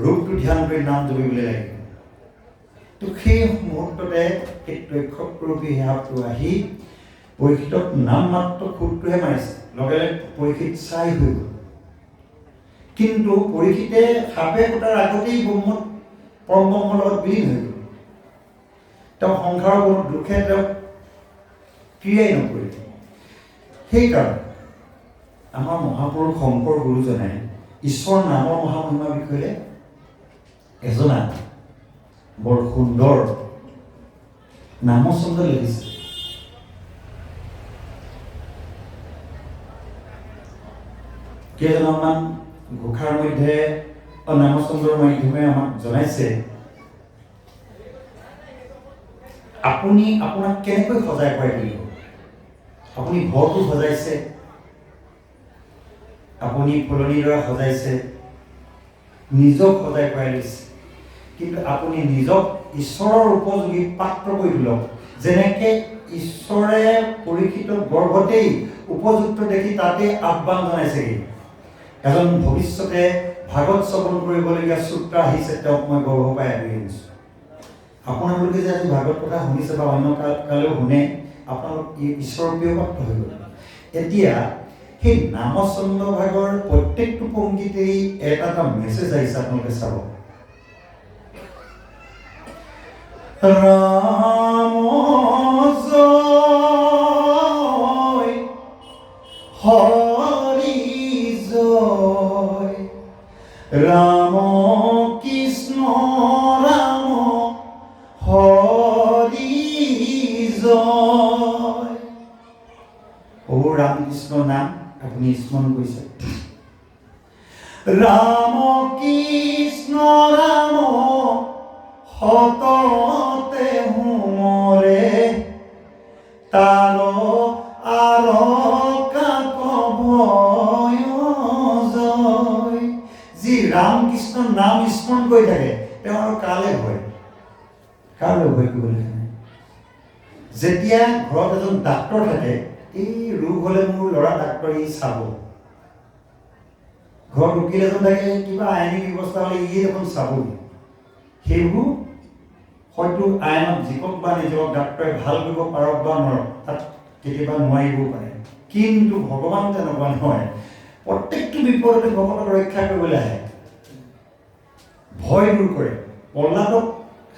ৰূপটো ধ্যান কৰি নাম জপিবলৈ লাগিব। তো সেই মুহূৰ্ততে সেই তক্ষৰূপী সাপটো আহি পৰীক্ষিতক নাম মাত্ৰ খুঁটটোহে মাৰিছে, লগে লগে পৰীক্ষিত চাই হৈ গ'ল। কিন্তু পৰীক্ষিতে সাপে ফুটাৰ আগতেই পৰম ব্ৰহ্মৰ লগত বিলীন হৈ গ'ল। তেওঁ সংসাৰৰ কোনো দুখে তেওঁক ক্ৰিয়াই নকৰিলে। সেইকাৰণে আমাৰ মহাপুৰুষ শংকৰ গুৰুজনে ঈশ্বৰ নামৰ মহামহিমাৰ বিষয়ে এজনা বৰ সুন্দৰ নামচন্দ লিখিছে। কেইজনমান ঘোষাৰ মধ্যে নামচন্দ্ৰৰ মাধ্যমে আমাক জনাইছে, আপুনি আপোনাক কেনেকৈ সজাই পৰাই তুলিব। আপুনি ঘৰটো সজাইছে, আপুনি ফুলনিৰ দৰে সজাইছে, নিজক সজাই পৰাই লৈছে, কিন্তু আপুনি নিজক ঈশ্বৰৰ উপযোগী পাত্ৰ কৰি তোলক। যেনেকে ঈশ্বৰে পৰীক্ষিত গৰ্ভতেই উপযুক্ত দেখি তাতে আহ্বান জনাইছেগৈ, এজন ভৱিষ্যতে ভাগৱত শ্ৰৱণ কৰিবলগীয়া শ্ৰোতা আহিছে, তেওঁক মই গৰ্ভ পাই আদৰি আনিছোঁ। আপোনালোকে যে আজি ভাগৱত কথা শুনিছে বা অন্য কালেও শুনে, আপোনালোক ঈশ্বৰৰ প্ৰিয় পাত্ৰ হৈ গ'ল। এতিয়া সেই নামচন্দ্ৰ ভাগৰ প্ৰত্যেকটো পংক্তিতেই এটা এটা মেছেজ আহিছে, আপোনালোকে চাব। ৰাম জয়, হৰি জয়, ৰাম কৃষ্ণ ৰাম হৰি জয়। ও ৰামকৃষ্ণ নাম আপুনি স্মৰণ কৰিছে। ৰাম কৃষ্ণ ৰাম সততে হুমৰে, তাৰ আৰ কাক ভয় জয়। যি ৰামকৃষ্ণ কৰি থাকে, তেওঁ আৰু কালৈ ভয় কৰিব লাগে। যেতিয়া ঘৰত এজন ডাক্তৰ থাকে, এই ৰোগ হ'লে মোৰ ল'ৰা ডাক্তৰ ই চাব। ঘৰত উকিল এজন থাকে, কিবা আইনী ব্যৱস্থা হ'লে ই দেখোন চাবই। সেইবোৰ হয়তো আইনত জীৱক বা নিজক ডাক্তৰে ভাল কৰিব পাৰক বা নোৱাৰক, তাত কেতিয়াবা নোৱাৰিবও পাৰে। কিন্তু ভগৱান তেনেকুৱা নহয়। প্ৰত্যেকটো বিপদতে ভগৱানক ৰক্ষা কৰিবলৈ আহে, ভয় দূৰ কৰে। প্ৰহ্লাদক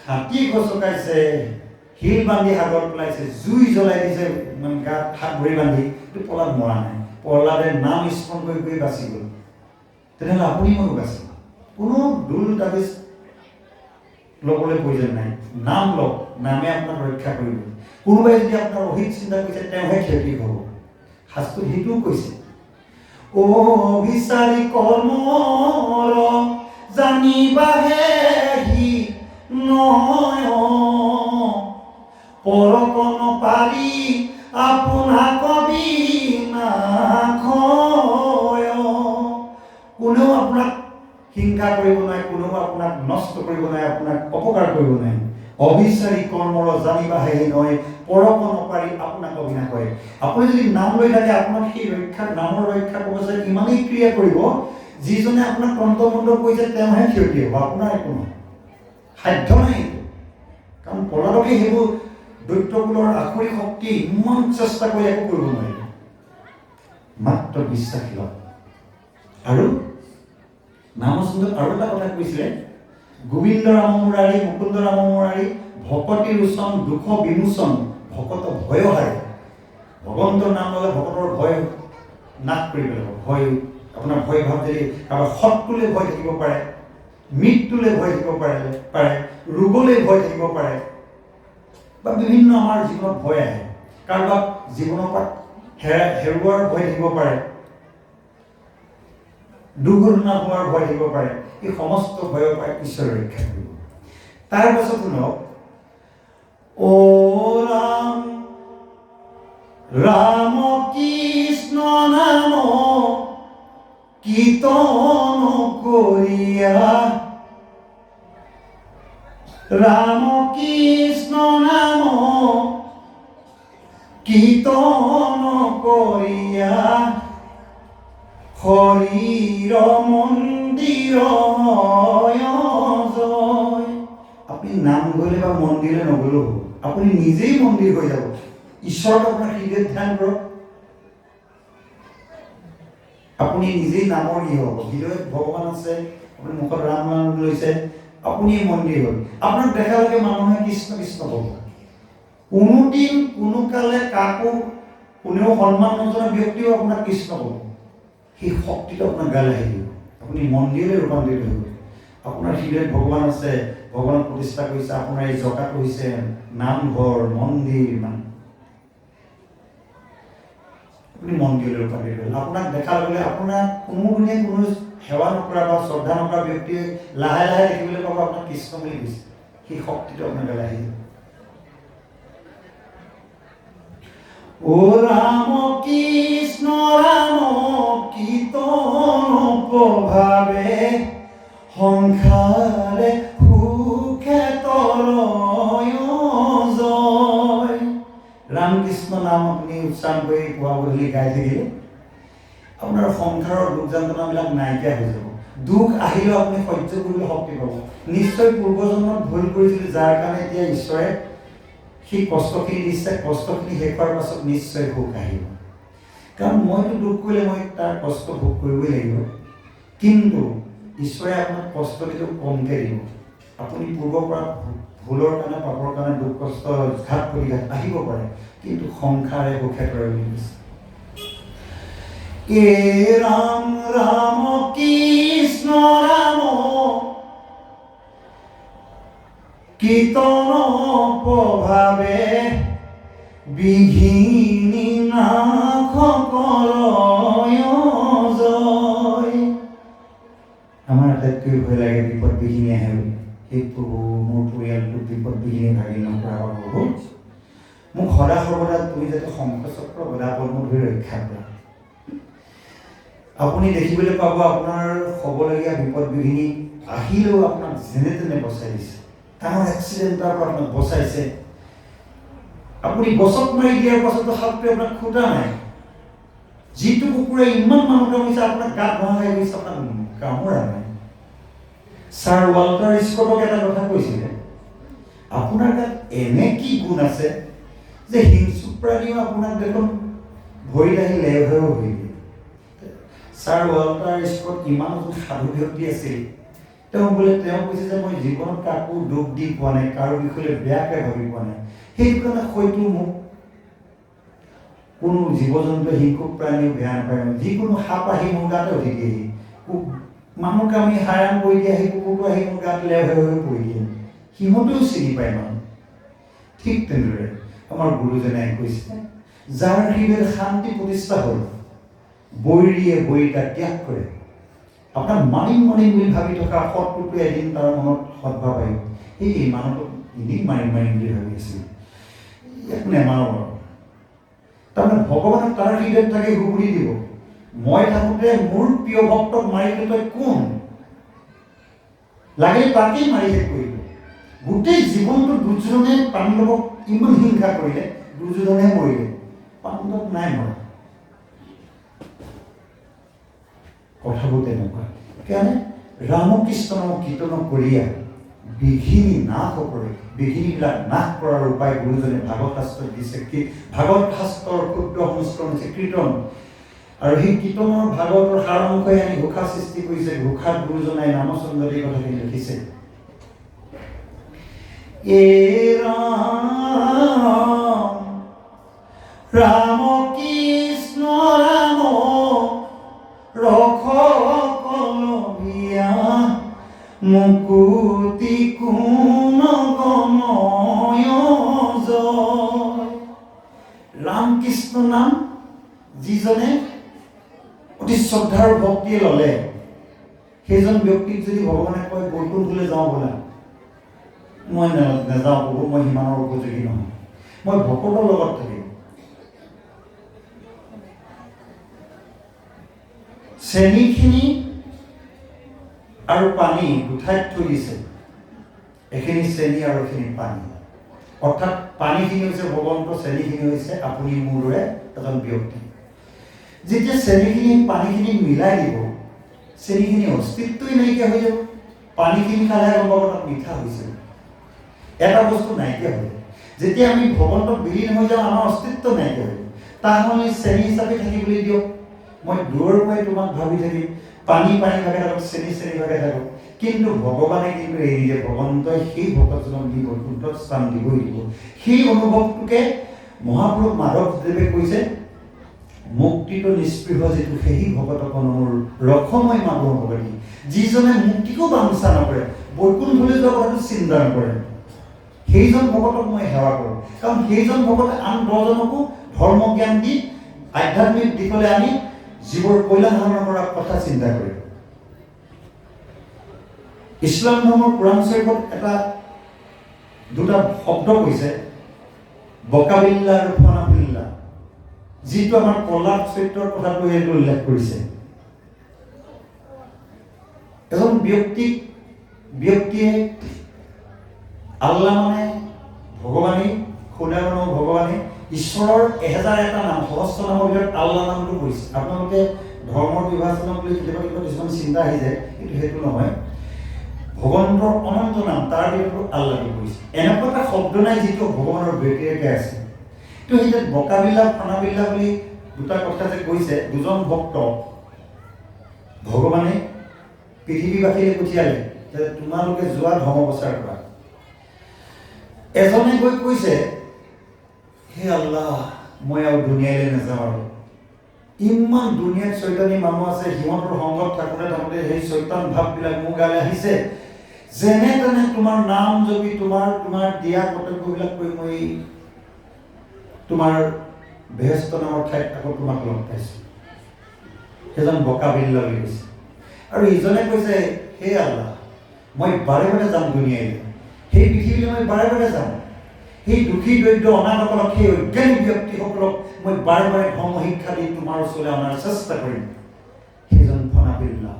হাতী গছকাইছে, শিল বান্ধি সাগৰত পেলাইছে, জুই জ্বলাই দিছে গাত হাত ভৰি বান্ধি, কিন্তু প্ৰহ্লাদ মৰা নাই। প্ৰহ্লাদে নাম স্মৰণ কৰি কৰি বাচি গ'ল। তেনেহ'লে আপুনি ময়ো বাচিব। কোনো দোল তাবিজ ল'বলৈ প্ৰয়োজন নাই। নাম লওক, নামে আপোনাক ৰক্ষা কৰিব। কোনোবাই যদি আপোনাৰ অহিত চিন্তা কৰিছে, তেওঁহে ক্ষতি হ'ব। শাস্ত্ৰত সেইটোও কৈছে, অভিচাৰী কৰ্মৰ জানিবাহে সি নয়, পৰকন পাৰি আপোনাক বিনাশয়। কোনেও আপোনাক হিংসা কৰিব নোৱাৰে, কোনেও আপোনাক নষ্ট কৰিব নোৱাৰে, আপোনাক অপকাৰ কৰিব নোৱাৰে। অবিচাৰী কৰ্মৰ জানিবাহে নহয়, পৰকন পাৰি আপোনাক বিনাশয়। আপুনি যদি নাম লৈ থাকে, আপোনাক সেই ৰক্ষা, নামৰ ৰক্ষা কবচে ইমানেই ক্ৰিয়া কৰিব, যিজনে আপোনাক তন্ত্ৰমন্ত্ৰ কৰিছে তেওঁহে ক্ষতি হ'ব, আপোনাৰ একো নহয়। সাধ্য নাই এইটো। কাৰণ প্ৰহ্লাদকে সেইবোৰ দৈত্যকুলৰ আখৰি শক্তি ইমান চেষ্টা কৰি একো কৰিব নোৱাৰিলে, মাত্ৰ বিশ্বাসী লওক। আৰু নামচন্দত আৰু এটা কথা কৈছিলে, গোবিন্দ ৰাম মুৰাৰী, মুকুন্দ ৰাম মুৰাৰী, ভকতি ৰোচন দুখ বিমোচন, ভকত ভয় হাৰে। ভগৱন্তৰ নাম ল'লে ভকতৰ ভয় নাশ কৰি পেলাব। ভয়, আপোনাৰ ভয় ভাৱ যদি কাৰোবাৰ শত্ৰুলৈ ভয় থাকিব পাৰে, মৃত্যুলৈ ভয় থাকিব পাৰে, ৰোগলৈ ভয় থাকিব পাৰে, বা বিভিন্ন আমাৰ জীৱনত ভয় আহে। কাৰোবাক জীৱনৰ পৰা হেৰুৱাৰ ভয় থাকিব পাৰে, দুৰ্ঘটনা হোৱাৰ ভয় থাকিব পাৰে। এই সমস্ত ভয়ৰ পৰা ঈশ্বৰে ৰক্ষা কৰিব। তাৰ পাছত শুনক, ও ৰাম ৰাম কৃষ্ণ নাম কীৰ্তন কৰিয়া, ৰাম কৃষ্ণ নাম কীৰ্তন কৰিয়া, হৰিৰ মন্দিৰ জয়। আপুনি নামঘৰলৈ বা মন্দিৰলৈ নগলেও হ'ব, আপুনি নিজেই মন্দিৰ হৈ যাব। ঈশ্বৰক আপোনাৰ হৃদয়ত ধ্যান কৰক, আপুনি নিজেই নামৰ কি হ'ব। হৃদয়ত ভগৱান আছে, আপুনি মুখত ৰাম নাম লৈছে, আপুনি মন্দিৰ হ'ল। আপোনাক দেখালৈকে মানুহে কৃষ্ণ কৃষ্ণ ক'ব। কোনোদিন কোনো কালে কাকো কোনেও সন্মান নজনা ব্যক্তিও আপোনাক কৃষ্ণ ক'ব। সেই শক্তিটো আপোনাৰ গালৈ আহিব, আপুনি মন্দিৰলৈ ৰূপান্তৰিত হ'ব। আপোনাৰ হৃদয়ত ভগৱান আছে, ভগৱানক প্ৰতিষ্ঠা কৰিছে। আপোনাৰ এই জগাটো হৈছে নামঘৰ, মন্দিৰ। আপুনি মন্দিৰলৈ ৰূপান্তৰিত হ'ল। আপোনাক দেখাৰ লগে আপোনাক কোনোদিনে কোনো সেৱা নকৰা বা শ্ৰদ্ধা নকৰা ব্যক্তিয়ে লাহে লাহে দেখিবলৈ পাব আপোনাক কৃষ্ণ বুলি কৈছে। সেই শক্তিটো আপোনাৰ গালৈ আহিব। ও ৰাম কৃষ্ণ ৰাম কীৰ্তন প্ৰভাৱে, সংসাৰে সুখে তৰয় জয়। ৰাম কৃষ্ণ নাম আপুনি উচ্চাৰণ কৰি পুৱা গধূলি গাই থাকিলে আপোনাৰ সংসাৰৰ দুখ যন্ত্ৰণাবিলাক নাইকিয়া হৈ যাব। দুখ আহিলেও আপুনি সহ্য কৰিবলৈ শক্তি পাব। নিশ্চয় পূৰ্বজন্মত ভুল কৰিছিল, যাৰ কাৰণে এতিয়া ঈশ্বৰে সেই কষ্টখিনি দিছে। কষ্টখিনি শেষ হোৱাৰ পাছত নিশ্চয় সুখ আহিব। কাৰণ মইতো দুখ কৰিলে মই তাৰ কষ্ট ভোগ কৰিবই লাগিব। কিন্তু ঈশ্বৰে আপোনাক কষ্ট দিলেও কমকৈ দিব। আপুনি পূৰ্বৰ পৰা ভুলৰ কাৰণে, পাপৰ কাৰণে দুখ কষ্ট ঘাত প্ৰতিঘাত আহিব পাৰে, কিন্তু সংসাৰে সুখে কৰে বুলি কৈছে। এ ৰাম ৰাম কৃষ্ণ ৰাম কীৰ্তন প্ৰভাৱে, বিঘিনি নাশ কৰয় জয়। আমাৰ আটাইতকৈ ভয় লাগে বিপদ বিঘিনি আহে বুলি। সেই প্ৰভু, মোৰ পৰিয়ালটো বিপদ বিঘিনি ভাগি নকৰা প্ৰভু, মোক সদা সৰ্বদা তুমি যাতে শংখচক্ৰ গদা পদ্ম ধৰি ৰক্ষা কৰা। আপুনি দেখিবলৈ পাব আপোনাৰ হ'বলগীয়া বিপদ বিঘিনি আহিলেও আপোনাক যেনে তেনে বচাই দিছে, ডাঙৰ এক্সিডেণ্টৰ পৰা আপোনাক বচাইছে। আপুনি গছত মাৰি দিয়াৰ পাছতো সাপটোৱে আপোনাক খুটা নাই। যিটো কুকুৰে ইমান মানুহ কামুৰিছে, আপোনাক গাত ঘঁহা খাই গৈছে, আপোনাক কামোৰা নাই। ছাৰ ৱাল্টাৰ স্কটক এটা কথা কৈছিলে, আপোনাৰ গাত এনে কি গুণ আছে যে হিংস্ৰ প্ৰাণীও আপোনাক দেখোন ভৰিত আহি লেও হৈ দিয়ে। ছাৰ ৱাল্টাৰ স্কট ইমান সাধু ব্যক্তি আছিল, তেওঁ কৈছে যে মই জীৱনত কাকো দুখ দি পোৱা নাই, কাৰো বিষয়ে বেয়াকৈ ভাবি পোৱা নাই। সেইটো কাৰণে হয়তো মোক কোনো জীৱ জন্তু হিংসুক প্ৰাণীও বেয়া নাপায়। যিকোনো সাপ আহি মোৰ গাতে উঠি দিয়েহি, মানুহক আমি হাৰাম কৰি দিয়ে, সেই কুকুৰটো আহি মোৰ গাত লেও হৈ পৰি দিয়ে। সিহঁতেও চিনি পায় মানুহ। ঠিক তেনেদৰে আমাৰ গুৰুজনে কৈছে, যাৰ হৃদয়ত শান্তি প্ৰতিষ্ঠা হ'ল, বৈৰীয়ে বৈৰিতা ত্যাগ কৰে। আপোনাক মাৰিম বুলি ভাবি থকা শত্ৰুটোৱে এদিন তাৰ মনত সদ্ভাৱ আহিব, সেই মানুহটোক এদিন মাৰিম বুলি ভাবি আছিল, ইয়াক নেমাৰো বাৰু। তাৰমানে ভগৱানে তাৰ হৃদয়ত তাকে সুগুৰি দিব, মই থাকোঁতে মোৰ প্ৰিয় ভক্তক মাৰিলে তই কোন? লাগিলে তাকেই মাৰি শেষ কৰিব। গোটেই জীৱনটো দুৰ্যোধনে পাণ্ডৱক ইমান হিংসা কৰিলে, দুৰ্যোধনে মৰিলে, পাণ্ডৱ নাই মৰা। কথাবোৰ তেনেকুৱা। সেইকাৰণে ৰামকৃষ্ণ নামক কীৰ্তন কৰিয়া বিঘিনি নাশ কৰে। বিঘিনিবিলাক নাশ কৰাৰ উপায় গুৰুজনে ভাগৱত শাস্ত্ৰত দিছে। ভাগৱত শাস্ত্ৰৰ ক্ষুদ্ৰ সংস্কৰণ হৈছে কীৰ্তন, আৰু সেই কীৰ্তনৰ ভাগৱতৰ সাৰাংশই আনি ঘোষা সৃষ্টি কৰিছে। ঘোষাত গুৰুজনাই নামচন্দ্ৰত এই কথাখিনি লিখিছে, ৰাম কৃষ্ণ ৰাম ৰখ কলবিয়া মুকুতি কোন গময় জয়। ৰাম কৃষ্ণ নাম যিজনে অতি শ্ৰদ্ধাৰ ভক্তিয়ে ল'লে, সেইজন ব্যক্তিক যদি ভগৱানে কয় বৈকুণ্ঠলৈ যাওঁ ব'লা, মই নাযাওঁ প্ৰভু, মই সিমানৰ উপযোগী নহয়, মই ভকতৰ লগত থাকিম। চেনিখিনি আৰু পানী দুঠাইত থৈ দিছে, এখিনি চেনি আৰু এখিনি পানী। অৰ্থাৎ পানীখিনি হৈছে ভগৱন্ত, চেনিখিনি হৈছে আপুনি মোৰ দৰে এজন ব্যক্তি। যেতিয়া চেনিখিনি পানীখিনি মিলাই দিব, চেনিখিনি অস্তিত্বই নাইকিয়া হৈ যাব। পানীখিনি খালে গম পাব তাত মিঠা হৈছে, এটা বস্তু নাইকিয়া হৈ যায়। যেতিয়া আমি ভগৱন্তক বিলীন হৈ যাওঁ, আমাৰ অস্তিত্ব নাইকিয়া হৈ যায়। তাৰ সলনি চেনি হিচাপে থাকিবলৈ দিয়ক, মই দূৰৰ পৰাই তোমাক ভাবি থাকিম, পানী ভাগে থাকক, চেনি ভাগে থাকক। কিন্তু ভগৱানে কিন্তু এৰি দিয়ে, ভগৱন্তই সেই ভকতজনক দি বৈকুণ্ঠত স্থান দিবই দিব। সেই অনুভৱটোকে মহাপুৰুষ মাধৱদেৱে কৈছে, মুক্তিটো নিস্পৃহ যিটো সেই ভকতক মোৰ ৰসময় মাধৱ ভগতী। যিজনে মুক্তিকো বাঞ্ছা নকৰে, বৈকুণ্ঠলৈ যোৱা কথাটো চিন্তা নকৰে, সেইজন ভকতক মই সেৱা কৰোঁ। কাৰণ সেইজন ভকতে আন 10জনকো ধৰ্ম জ্ঞান দি আধ্যাত্মিক দিশলৈ আনি জীৱৰ কল্যাণ সাধন কৰাৰ কথা চিন্তা কৰে। ইছলাম ধৰ্মৰ কোৰাণ শৰীফত দুটা শব্দ কৈছে, বকাবিল্লা আৰু ফনাবিল্লা, যিটো আমাৰ প্ৰহ্লাদ চৰিত্ৰৰ কথাটো সেইটো উল্লেখ কৰিছে। এজন ব্যক্তিয়ে আল্লাহ মানে ভগৱানেই, খুদা মানুহ ভগৱানেই, ঈশ্বৰৰ 1001টা নাম, সহস্ৰ নামৰ ভিতৰত আল্লাহ নামটো কৰিছে। আপোনালোকে ধৰ্মৰ বিভাজনক লৈ কেতিয়াবা কিছুমান চিন্তা আহি যায়, কিন্তু সেইটো নহয়। ভগৱন্তৰ অনন্ত নাম, তাৰ ভিতৰত আল্লাহটো কৰিছে। এনেকুৱা এটা শব্দ নাই যিটো ভগৱানৰ ব্যতিৰেকে আছে। কিন্তু সেই বকাবিল্লা ফনাবিল্লা বুলি দুটা কথা যে কৈছে, দুজন ভক্ত ভগৱানে পৃথিৱীবাসীলৈ পঠিয়ালে যে তোমালোকে যোৱা ধৰ্ম প্ৰচাৰ কৰা। এজনে গৈ কৈছে, হে আল্লাহ, মই আৰু দুনিয়ালৈ নাযাওঁ, আৰু ইমান দুনিয়াত চৈতানী মানুহ আছে, সিহঁতৰ সংগত থাকোঁতে সেই চৈতান ভাৱবিলাক মোৰ গালৈ আহিছে, যেনে তেনে তোমাৰ নাম জপি তোমাৰ দিয়া কৰ্তব্যবিলাক কৰি মই তোমাৰ বেহেস্ত নামৰ ঠাইত আকৌ তোমাক লগ পাইছোঁ। সেইজন বকাবিল্লা বুলি কৈছে। আৰু ইজনে কৈছে, হে আল্লাহ, মই বাৰে যাম দুনিয়ালৈ, সেই পৃথিৱীলৈ মই বাৰে যাম, সেই দুখী দৰিদ্ৰ অনাথসকলক, সেই অজ্ঞানী ব্যক্তিসকলক মই বাৰে ধৰ্ম শিক্ষা দি তোমাৰ ওচৰলৈ অনাৰ চেষ্টা কৰিম। সেইজন ফনাবিল্লা।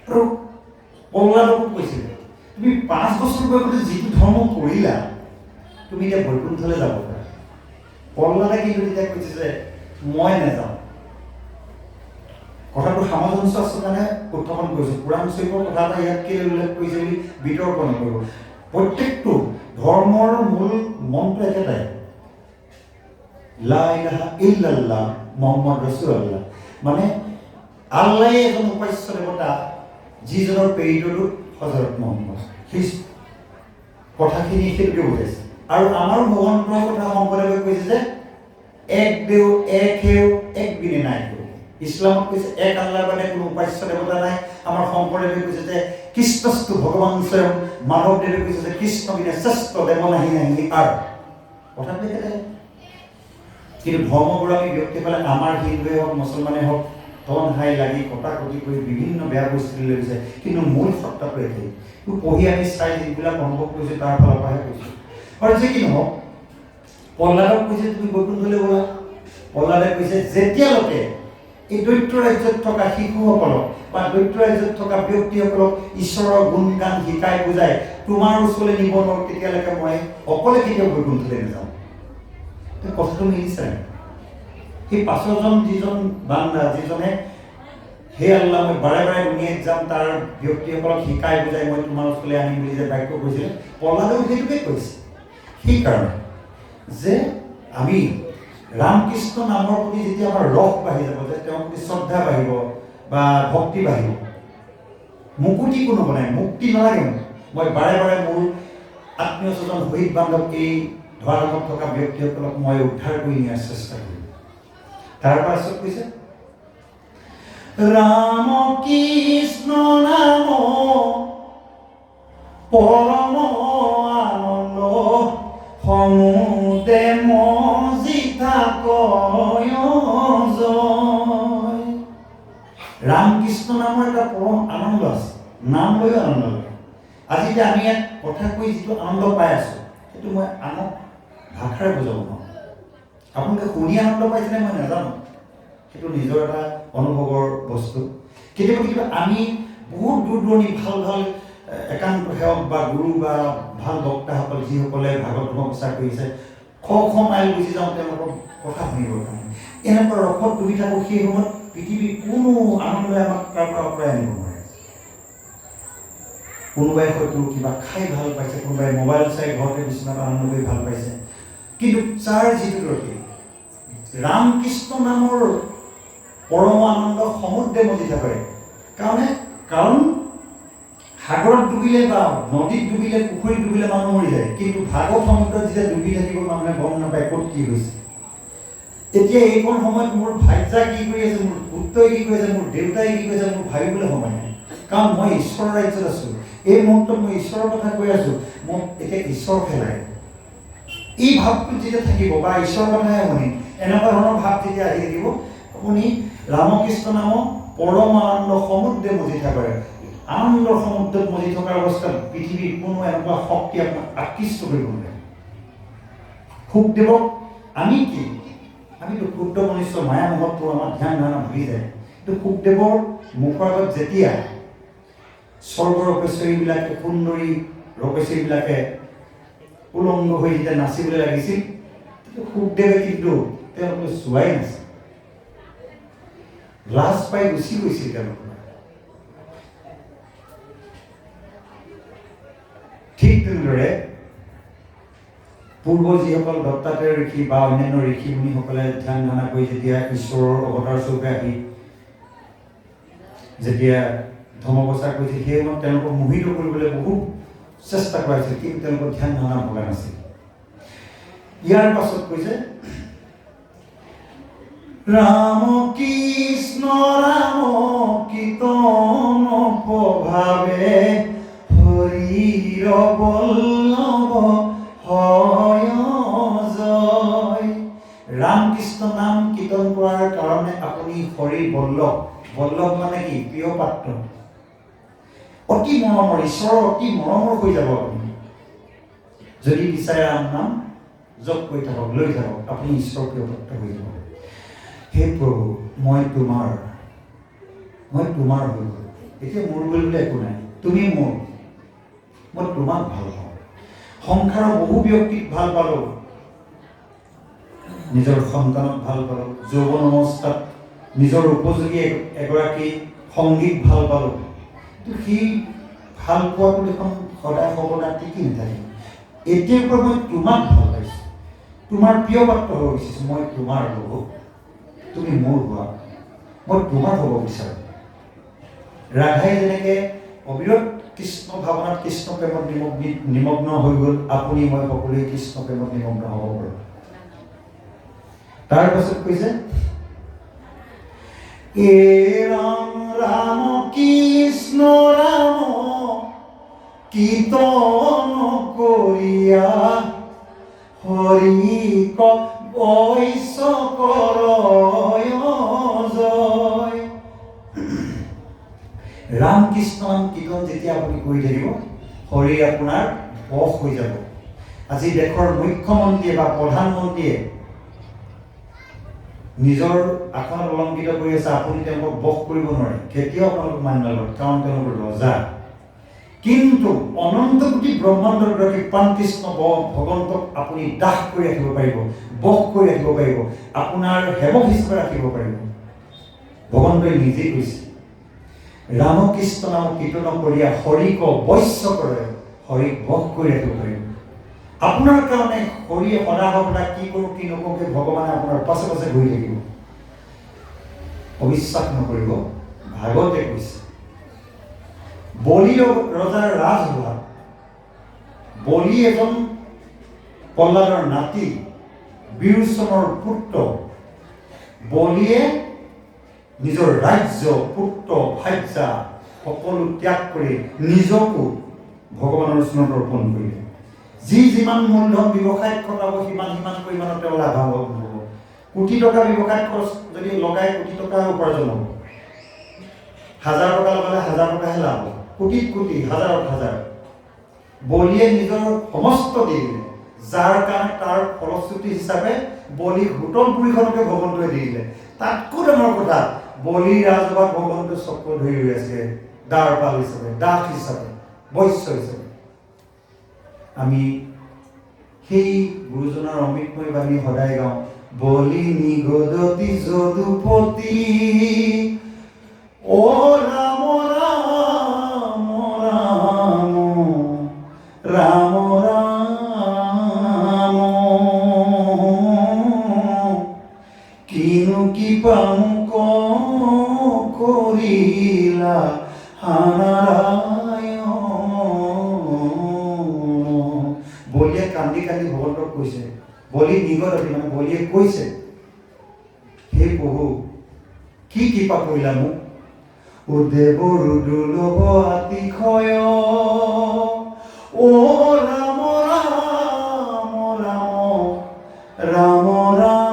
আৰু প্ৰহ্লাদকো কৈছিলে তুমি 5 বছৰ বয়সতে যিটো ধৰ্ম কৰিলা তুমি এতিয়া বৈকুণ্ঠলৈ যাব পাৰা। প্ৰহ্লাদে কিন্তু তেতিয়া কৈছে যে মই নাযাওঁ। কথাটো সামঞ্জস্য আছে কাৰণে উত্থাপন কৰিছোঁ। পুৰাণ চৰিত্ৰৰ কথা এটা ইয়াত কেলৈ উল্লেখ কৰিছে বুলি বিতৰ্ক নকৰিব। প্ৰত্যেকটো ধৰ্মৰ মূল মন্ত্ৰ একেটাই, লা ইলাহা ইল্লাল্লাহ মুহাম্মদ ৰাসূলুল্লাহ। মানে আল্লাহে এজন উপাস্য দেৱতা, যিজনৰ প্ৰেৰিতটো হযৰত মুহাম্মদ। সেই কথাখিনি সেইটোকে বুজাইছে। আৰু আমাৰ মহন্তৰ কথা শংকৰদেৱে কৈছে যে এক দেও এক হেও এক বিনে নাই। ইছলামত কৈছে এক আল্লাহৰ বাদে কোনো উপাস্য দেৱতা নাই। আমাৰ শংকৰদেৱে কৈছে যে কৃষ্ণস্তু ভগৱান স্বয়ং। মাধৱদেৱে কৈছে যে কৃষ্ণ বিনে শ্ৰেষ্ঠ দেৱ নাহি নাহি আৰু কথাটো একেটাই। কিন্তু ধৰ্মবোৰ আমি ব্যক্তি পালে আমাৰ হিন্দুৱে হওক মুছলমানে হওক তন হাই লাগি কটাকটি কৰি বিভিন্ন বেয়া পৰিস্থিতি লৈ গৈছে, কিন্তু মূল সত্তাটো একেই। পঢ়ি আমি চাই যিবিলাক অনুভৱ কৰিছোঁ তাৰ ফালৰ পৰাহে কৈছোঁ। আৰু যে কি নহওক প্ৰহ্লাদক কৈছে তুমি বৈকুণ্ঠলৈ গ'লা। প্ৰহ্লাদে কৈছে যেতিয়ালৈকে এই দৈত্য ৰাজ্যত থকা শিশুসকলক বা দৈত্য ৰাজ্যত থকা ব্যক্তিসকলক ঈশ্বৰৰ গুণ গান শিকাই বুজাই তোমাৰ ওচৰলৈ নিব নোৱাৰোঁ তেতিয়ালৈকে মই অকলে কেতিয়াও বৈকুণ্ঠলৈ নাযাওঁ। কথাটো মিলিছে। সেই 5জন যিজন বান্দা, যিজনে হে আল্লাহ মই বাৰে বাৰে দুনিয়াত যাম তাৰ ব্যক্তিসকলক শিকাই বুজাই মই তোমাৰ ওচৰলৈ আনিম বুলি যে বাক্য কৈছিলে, প্ৰহ্লাদেও সেইটোকে কৈছে। সেইকাৰণে যে আমি ৰামকৃষ্ণ নামৰ প্ৰতি যেতিয়া আমাৰ ৰস বাঢ়ি যাব, যে তেওঁৰ প্ৰতি শ্ৰদ্ধা বাঢ়িব বা ভক্তি বাঢ়িব, মুকুতি কোনো বনাই মুক্তি নালাগে। মই বাৰে বাৰে মোৰ আত্মীয় স্বজন শহীদ বান্ধৱ এই ধৰাধামত থকা ব্যক্তিসকলক মই উদ্ধাৰ কৰি নিয়াৰ চেষ্টা কৰিম। তাৰ পাছত কৈছে ৰাম কৃষ্ণ নাম পৰম আনন্দ সমুদে মজিতা কয় জয়। ৰামকৃষ্ণ নামৰ এটা পৰম আনন্দ আছে, নাম লৈও আনন্দ লাগে। আজি যে আমি ইয়াত কথা কৈ যিটো আনন্দ পাই আছো সেইটো মই আনক ভাষাৰে বুজাব নোৱাৰোঁ। আপোনালোকে শুনি আনন্দ পাইছেনে মই নাজানো, সেইটো নিজৰ এটা অনুভৱৰ বস্তু। কেতিয়াবা কেতিয়াবা আমি বহুত দূৰ দূৰণি ভাল ভাল একান্ত সেৱক বা গুৰু বা ভাল বক্তাসকল যিসকলে ভাগৱত ধৰ্ম প্ৰচাৰ কৰিছে, শ শ মাইল গুচি যাওঁ তেওঁলোকৰ কথা শুনিবৰ কাৰণে। এনেকুৱা ৰসত ডুবি থাকোঁ, সেই সময়ত পৃথিৱীৰ কোনো আনন্দই আমাক তাৰ পৰা আঁতৰাই আনিব নোৱাৰে। কোনোবাই হয়তো কিবা খাই ভাল পাইছে, কোনোবাই মোবাইল চাই ঘৰতে বিচনাত আনন্দ কৰি ভাল পাইছে, কিন্তু যাৰ যিটো প্ৰতি ৰামকৃষ্ণ নামৰ পৰম আনন্দ সমুদ্ৰে মজি থাকে। কাৰণ সাগৰত ডুবিলে বা নদীত ডুবিলে পুখুৰীত ডুবিলে মানুহ মৰি যায়, কিন্তু ভাগৱত সমুদ্ৰত যেতিয়া ডুবি থাকিব মানুহে গম নাপায় ক'ত কি হৈছে। এতিয়া এইকণ সময়ত মোৰ ভাইজা কি কৰি আছে, মোৰ পুত্ৰই কি কৰি আছে, মোৰ দেউতাই কি কৰি আছে, মোৰ ভাবিবলৈ সময় নাই। কাৰণ মই ঈশ্বৰৰ ৰাজ্যত আছোঁ। এই মুহূৰ্তত মই ঈশ্বৰৰ কথা কৈ আছোঁ, মোক এতিয়া ঈশ্বৰ খেলায়। এই ভাৱটো যেতিয়া থাকিব বা ঈশ্বৰৰ কথাহে শুনিম, এনেকুৱা ধৰণৰ ভাৱ যেতিয়া আহি থাকিব, আপুনি ৰামকৃষ্ণ নামক পৰম আনন্দ সমুদ্ৰে মজি থাকে। আনন্দৰ সমুদ্ৰত মজি থকাৰ অৱস্থাত পৃথিৱীৰ কোনো এনেকুৱা শক্তি আপোনাক আকৃষ্ট কৰিব নোৱাৰে। সুখদেৱক আমি কি, আমিতো ক্ষুদ্ৰ মনুষ্য, মায়া মোহতটো আমাৰ ধ্যান ধাৰণা ভুলি যায়। কিন্তু সুখদেৱৰ মুখৰ আগত যেতিয়া স্বৰ্গৰ ৰূপেশ্বৰীবিলাকে, সুন্দৰী ৰূপেশ্বৰীবিলাকে উলংগ হৈ যেতিয়া নাচিবলৈ লাগিছিল, সুখদেৱে কিন্তু তেওঁলোকে চোৱাই নাছিল, লাজ পাই গুচি গৈছিল তেওঁলোকৰ। ঠিক তেনেদৰে পূৰ্ব যিসকল দত্তাত্ৰেয় ঋষি বা অন্যান্য ঋষি মুনিসকলে ধ্যান ধাৰণা কৰি যেতিয়া ঈশ্বৰৰ অৱতাৰ স্বৰূপে আহি যেতিয়া ধৰ্ম প্ৰচাৰ কৰিছিল, সেই সময়ত তেওঁলোকক মোহিত কৰিবলৈ বহুত চেষ্টা কৰাইছিল, কিন্তু তেওঁলোকৰ ধ্যান ধাৰণা ভগা নাছিল। ইয়াৰ পাছত কৈছে ৰাম কৃষ্ণ ৰাম কীৰ্তন প্ৰভাৱে হৰিৰ বল্লভ হয় জয়। ৰামকৃষ্ণ নাম কীৰ্তন কৰাৰ কাৰণে আপুনি হৰিৰ বল্লভ, বল্লভ মানে কি, প্ৰিয় পাত্ৰ, অতি মৰমৰ, ঈশ্বৰৰ অতি মৰমৰ হৈ যাব আপুনি। যদি বিচাৰে ৰাম নাম জপ কৰি থাকক, লৈ থাকক, আপুনি ঈশ্বৰৰ প্ৰিয় পাত্ৰ হৈ যাব। হে প্ৰভু, মই তোমাৰ হৈ গ'ল। এতিয়া মোৰ বুলিবলৈ একো নাই, তুমি মোৰ, মই তোমাক ভাল পাওঁ। সংসাৰৰ বহু ব্যক্তিক ভাল পালোঁ, নিজৰ সন্তানক ভাল পালোঁ, যৌৱন অৱস্থাত নিজৰ উপযোগী এগৰাকী সংগীক ভাল পালোঁ। কিন্তু সেই ভাল পোৱাটো দেখোন সদায় সবদা টিকি নাথাকে। এতিয়াৰ পৰা মই তোমাক ভাল পাইছোঁ, তোমাৰ প্ৰিয় পাত্ৰ হ'ব বিচাৰিছোঁ, মই তোমাৰ হ'ব, তুমি মোৰ হোৱা, মই তোমাৰ হ'ব বিচাৰোঁ। ৰাধাই যেনেকৈ অবিৰত কৃষ্ণ ভাৱনাত কৃষ্ণ প্ৰেমত নিমগ্ন হৈ গ'ল, আপুনি মই সকলোৱে কৃষ্ণ প্ৰেমত নিমগ্ন হ'ব পাৰোঁ। তাৰ পাছত কৈছে এ ৰাম ৰাম কৃষ্ণ ৰাম কীৰ্তন কৰিয়া হৰি ক বৈশ্য কৰয় জয়। ৰাম কৃষ্ণ নাম কীৰ্তন যেতিয়া আপুনি কৰি থাকিব, হৰি আপোনাৰ বশ হৈ যাব। আজি দেশৰ মুখ্যমন্ত্ৰীয়ে বা প্ৰধানমন্ত্ৰীয়ে নিজৰ আসনত অলংকৃত কৰি আছে, আপুনি তেওঁলোকক বশ কৰিব নোৱাৰে, কেতিয়াও আপোনালোক মান্য নলয়, কাৰণ তেওঁলোকৰ ৰজা। কিন্তু অনন্ত কোটি ব্ৰহ্মাণ্ডৰ গৰাকী প্ৰাণ কৃষ্ণ ভগৱন্তক আপুনি দাস কৰি ৰাখিব পাৰিব, বশ কৰি ৰাখিব পাৰিব, আপোনাৰ সেৱক হিচাপে ৰাখিব পাৰিব। ভগৱন্তই নিজেই কৈছে ৰাম কৃষ্ণ নাম কীৰ্তন কৰিয়া হৰিক বৈশ্য কৰে, হৰিক বশ কৰি ৰাখিব পাৰিব। আপোনাৰ কাৰণে হৰিয়ে সদা সৰ্বদা কি কৰোঁ কি নকৰোঁ ভগৱানে আপোনাৰ পাছে পাছে ঘূৰি থাকিব। অবিশ্বাস নকৰিব, ভাগৱতে কৈছে বলি ৰজাৰ ৰাজসভাত বলি এজন প্ৰহ্লাদৰ নাতি, বিৰোচনৰ পুত্ৰ। বলিয়ে নিজৰ ৰাজ্য, পুত্ৰ, ভাৰ্যা সকলো ত্যাগ কৰি নিজকো ভগৱানৰ ওচৰত অৰ্পণ কৰিলে। যি যিমান মূলধন ব্যৱসায়ত খটাব সিমান পৰিমাণৰ তেওঁ লাভৱান হ'ব। কোটি টকা ব্যৱসায়ত খৰচ যদি লগাই কোটি টকা উপাৰ্জন হ'ব, 1000 টকা লগালে 1000 টকাহে লাভ হ'ব, কোটিত কোটি, হাজাৰত হাজাৰ। বলিয়ে নিজৰ সমস্ত দি দিলে, যাৰ কাৰণে তাৰ ফলশ্ৰুতি হিচাপে বলি হোটলপুৰীখনকে ভগৱন্তই দি দিলে। তাতকৈ ডাঙৰ কথা, বলি ৰাজসভাত ভগৱন্তই চক্ৰ ধৰি ৰৈ আছে, দ্বাৰপাল হিচাপে, দাস হিচাপে, বৈশ্য হিচাপে। আমি সেই গুৰুজনাৰ অমৃতময় বাণী সদায় গাওঁ, বলি নিগদতি যদুপতি অ ৰাম ৰাম ৰাম ৰাম ৰাম কিনো কি পাওঁ কৰিলা বলিয়ে কান্দি কান্দি ভগৱন্তক কৈছে, বলি নিগদতি মানে বলিয়ে কৈছে, হে প্ৰভু কি কৃপা কৰিলা মোক, ও দেৱৰ দুৰ্লভ আতিশয় ও ৰাম ৰাম ৰাম ৰাম ৰাম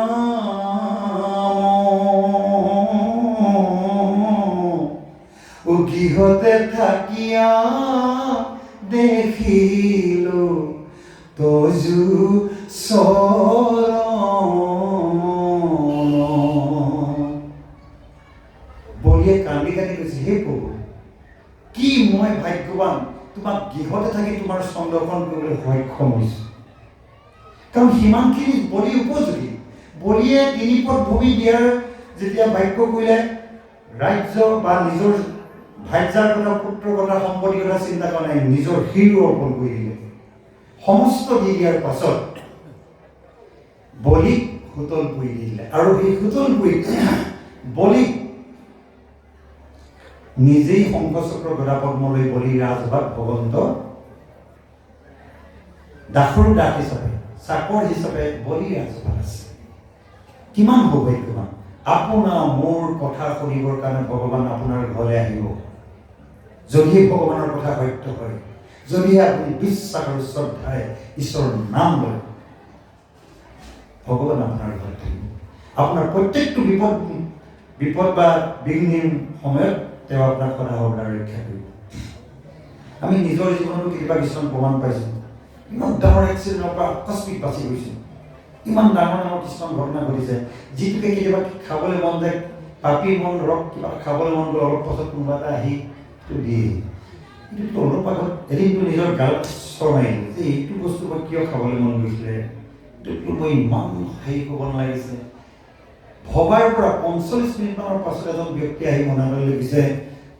ও গৃহতে থাকিয়া দেখিলো তজু চৰণ। বলিয়ে কান্দি কান্দি কৈছে, হে প্ৰভু কি মই ভাগ্যৱান, তোমাক গৃহতে থাকি তোমাৰ চন্দ্ৰখন কৰিবলৈ সক্ষম হৈছোঁ। কাৰণ সিমানখিনি বলি উপযোগী। বলিয়ে 3 পদ ভূমি দিয়াৰ যেতিয়া বাক্য কৰিলে, ৰাজ্য বা নিজৰ ভাৰ্যাৰ কথা, পুত্ৰৰ কথা, সম্পত্তিৰ কথা চিন্তা কৰা নাই, নিজৰ শিৰো অৰ্পণ কৰি দিলে। সমস্ত দি দিয়াৰ পাছত বলিক হোটলপুৰী দি দিলে, আৰু সেই হোটলপুৰীত বলিক নিজেই শংখচক্ৰ গদা পদ্ম লৈ বলি ৰাজসভাত ভগৱন্ত দাসৰ দাস হিচাপে, চাকৰ হিচাপে বলি ৰাজসভাত আছে। কিমান সৌভাগ্যৱান, আপোনাৰ মোৰ কথা শুনিবৰ কাৰণে ভগৱান আপোনাৰ ঘৰলৈ আহিব। যদিহে ভগৱানৰ কথা সত্য হয়, যদিহে আপুনি বিশ্বাস আৰু শ্ৰদ্ধাৰে ঈশ্বৰৰ নাম লয়, ভগৱান আপোনাৰ ঘৰত থাকিব। আপোনাৰ প্ৰত্যেকটো বিপদ বা বিঘ্নিৰ সময়ত তেওঁ আপোনাক সদা সৰ্বদা ৰক্ষা কৰিব। আমি নিজৰ জীৱনতো কেতিয়াবা কিছুমান প্ৰমাণ পাইছোঁ, ইমান ডাঙৰ এক্সিডেণ্টৰ পৰা আকস্মিক বাচি গৈছোঁ, ইমান ডাঙৰ ডাঙৰ কিছুমান ঘটনা ঘটিছে, যিটোকে কেতিয়াবা খাবলৈ মন যায়, পাপীৰ মন ধৰক কিবা খাবলৈ মন গ'ল, অলপ পাছত কোনোবা এটা আহি দিয়ে কিন্তু অলপ আগত এদিনটো নিজৰ গালত চৰাই যে এইটো বস্তু মই কিয় খাবলৈ মন গৈছিলে, এইটো মই ইমান হেৰি ক'ব নালাগিছে। ভবাৰ পৰা 45 মিনিটমানৰ পাছত এজন ব্যক্তি আহি মনাবলৈ লাগিছে,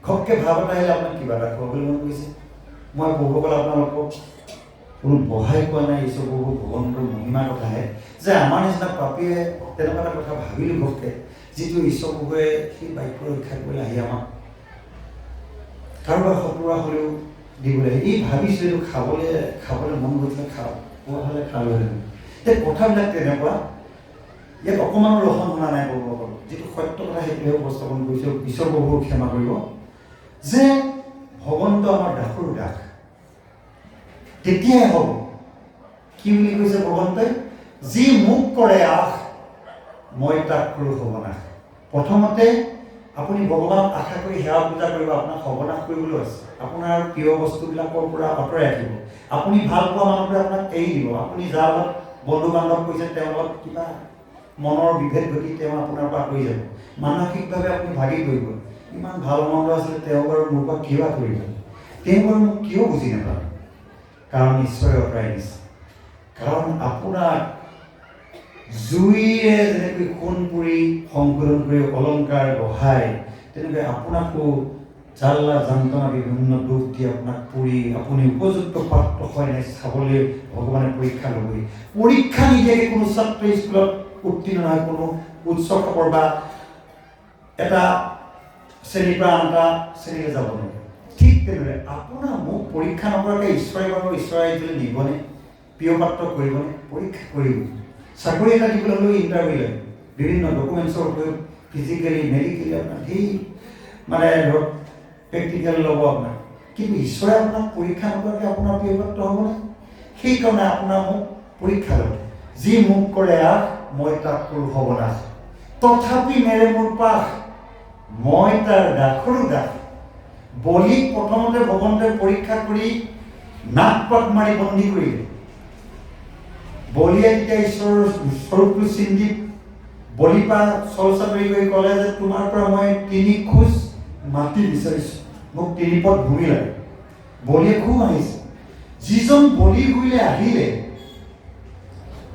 ঘপকৈ ভাৱ এটা আহিলে আপোনাক কিবা এটা খুৱাবলৈ মন গৈছে। মই প্ৰভুসকল আপোনালোকক কোনো বহাই কোৱা নাই, ঈশ্বৰ প্ৰভু ভগৱন্তৰ মহিমাৰ কথাহে যে আমাৰ নিচিনা পাপীয়ে তেনেকুৱা এটা কথা ভাবিলোঁ ঘপকৈ, যিটো ঈশ্বৰ প্ৰভুৱে সেই বাক্য ৰক্ষা কৰিবলৈ আহি আমাক কাৰোবাৰ সতৰুৱা হ'লেও দিবলৈ এই ভাবিছোঁ এইটো খাবলৈ মন গৈছিলে, পোৱা হ'লে খালোহেঁতেন। সেই কথাবিলাক তেনেকুৱা। ইয়াত অকণমানো ৰহণ শুনা নাই প্ৰভুসকল, যিটো সত্য কথা সেইটোহে উপস্থাপন কৰিছোঁ। ঈশ্বৰ প্ৰভুক ক্ষমা কৰিব যে ভগৱন্ত আমাৰ দাসৰ দাস, তেতিয়াই হ'ব। কি বুলি কৈছে ভগৱন্তই? যি মোক কৰে আশ, মই তাক কৰোঁ সৰ্বনাশ। প্ৰথমতে আপুনি ভগৱানক আশা কৰি সেৱা পূজা কৰিব, আপোনাক সৰ্বনাশ কৰিবলৈ আছে। আপোনাৰ প্ৰিয় বস্তুবিলাকৰ পৰা আঁতৰাই ৰাখিব। আপুনি ভাল পোৱা মানুহবোৰে আপোনাক এৰি দিব। আপুনি যাৰ লগত বন্ধু বান্ধৱ কৰিছে তেওঁৰ লগত কিবা মনৰ বিভেদ ঘটি তেওঁ আপোনাৰ পৰা কৰি যাব। মানসিকভাৱে আপুনি ভাগি পৰিব। ইমান ভাল মন্দ আছিলে, তেওঁ বাৰু মোৰ পৰা কিবা কৰিব, তেওঁ বাৰু মোক কিয় বুজি নাপালে? কাৰণ ঈশ্বৰে আঁতৰাই দিছে। কাৰণ আপোনাক জুইৰে যেনেকৈ সোণ পুৰি সংশোধন কৰি অলংকাৰ বহাই, তেনেকৈ আপোনাকো জাল্লা যন্ত্ৰণা বিভিন্ন দুখ দি আপোনাক পুৰি আপুনি উপযুক্ত পাত্ৰ হয় নাই চাবলৈ ভগৱানে পৰীক্ষা ল'বই। পৰীক্ষা নিদিয়াকৈ কোনো ছাত্ৰ স্কুলত উত্তীৰ্ণ নহয়, কোনো উচ্চ খাপৰ বা এটা শ্ৰেণীৰ পৰা আন এটা শ্ৰেণীলৈ যাব নোৱাৰে। ঠিক তেনেদৰে আপোনাৰ মোক পৰীক্ষা নকৰাকৈ ঈশ্বৰে বাৰু ঈশ্বৰে যদি নিবনে, প্ৰিয় পাত্ৰ কৰিবনে? পৰীক্ষা কৰিব। চাকৰি এটা দিবলৈ হ'লেও ইণ্টাৰভিউ লাগে, বিভিন্ন ডকুমেণ্টছৰ উপৰিও ফিজিকেলি মেডিকেলি আপোনাৰ সেই মানে ধৰক প্ৰেক্টিকেল ল'ব আপোনাৰ। কিন্তু ঈশ্বৰে আপোনাক পৰীক্ষা নকৰাকৈ আপোনাৰ প্ৰিয় পাত্ৰ হ'বনে? সেইকাৰণে আপোনাৰ মোক পৰীক্ষা ল'ব। যি মোক কৰে আশ, মই তাক কৰোঁ সৰ্বনাশ। তথাপি নেৰে মোৰ পাশ, মই তাৰ দাসৰো দাস। বলিক প্ৰথমতে ভগৱন্তই পৰীক্ষা কৰি নাক পাক মাৰি বন্দী কৰিলে। বলিয়ে তেতিয়া ঈশ্বৰৰ স্বৰূপটো চিন্তি বলিৰ পৰা চলচাতুৰি কৰি ক'লে যে তোমাৰ পৰা মই 3 খোজ মাটি বিচাৰিছোঁ, মোক 3 পদ ভূমি লাগে। বলিয়ে খুব আহিছে। যিজন বলিৰ গুৰিলে আহিলে,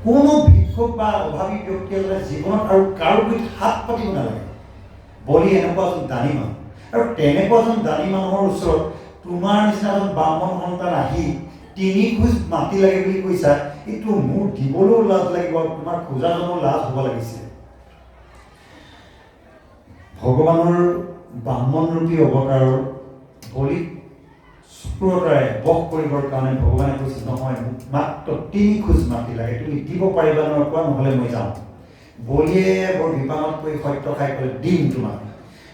কোনো ভিক্ষুক বা অভাৱী ব্যক্তি এজনে জীৱনত আৰু কাৰো গুৰিত হাত পাতিব নালাগে। বলি এনেকুৱা এজন দানী মানুহ, আৰু তেনেকুৱা এজন দানী মানুহৰ ওচৰত তোমাৰ নিচিনা এজন ব্ৰাহ্মণ সন্তান আহি 3 খোজ মাটি লাগে বুলি কৈছা, কিন্তু মোৰ দিবলৈও লাজ লাগিব, তোমাৰ খোজাজনৰ লাজ হ'ব লাগিছিল। ভগৱানৰ ব্ৰাহ্মণৰূপী অৱতাৰৰ বলিক চতুৰতাৰে বশ কৰিবৰ কাৰণে ভগৱানে কৈছে, নহয় মোক মাত্ৰ 3 খোজ মাটি লাগে, তুমি দিব পাৰিবা নকৰা, নহ'লে মই যাওঁ। বলিয়ে বৰ বিপাঙত পৰি সত্য খাই ক'লে দিম তোমাক।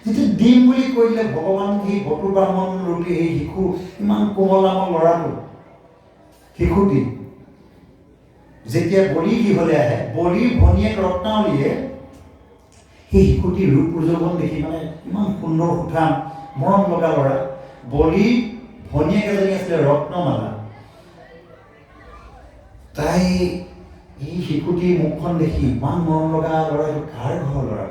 যেতিয়া দিম বুলি কৈ দিলে, ভগৱান সেই বটু ব্ৰাহ্মণ ৰূপী সেই শিশু, ইমান কোমল নামৰ ল'ৰাটো শিশুটি যেতিয়া বলিৰ গৃহলৈ আহে, বলিৰ ভনীয়েক ৰত্নাৱলীয়ে সেই শিশুটিৰ ৰূপ প্ৰযোজন দেখি মানে ইমান সুন্দৰ সুঠাম মৰম লগা ল'ৰা। বলিৰ ভনীয়েক এজনী আছিলে ৰত্নমালা। তাই এই শিশুটিৰ মুখখন দেখি ইমান মৰম লগা ল'ৰা, এইটো কাৰ ঘৰৰ ল'ৰা?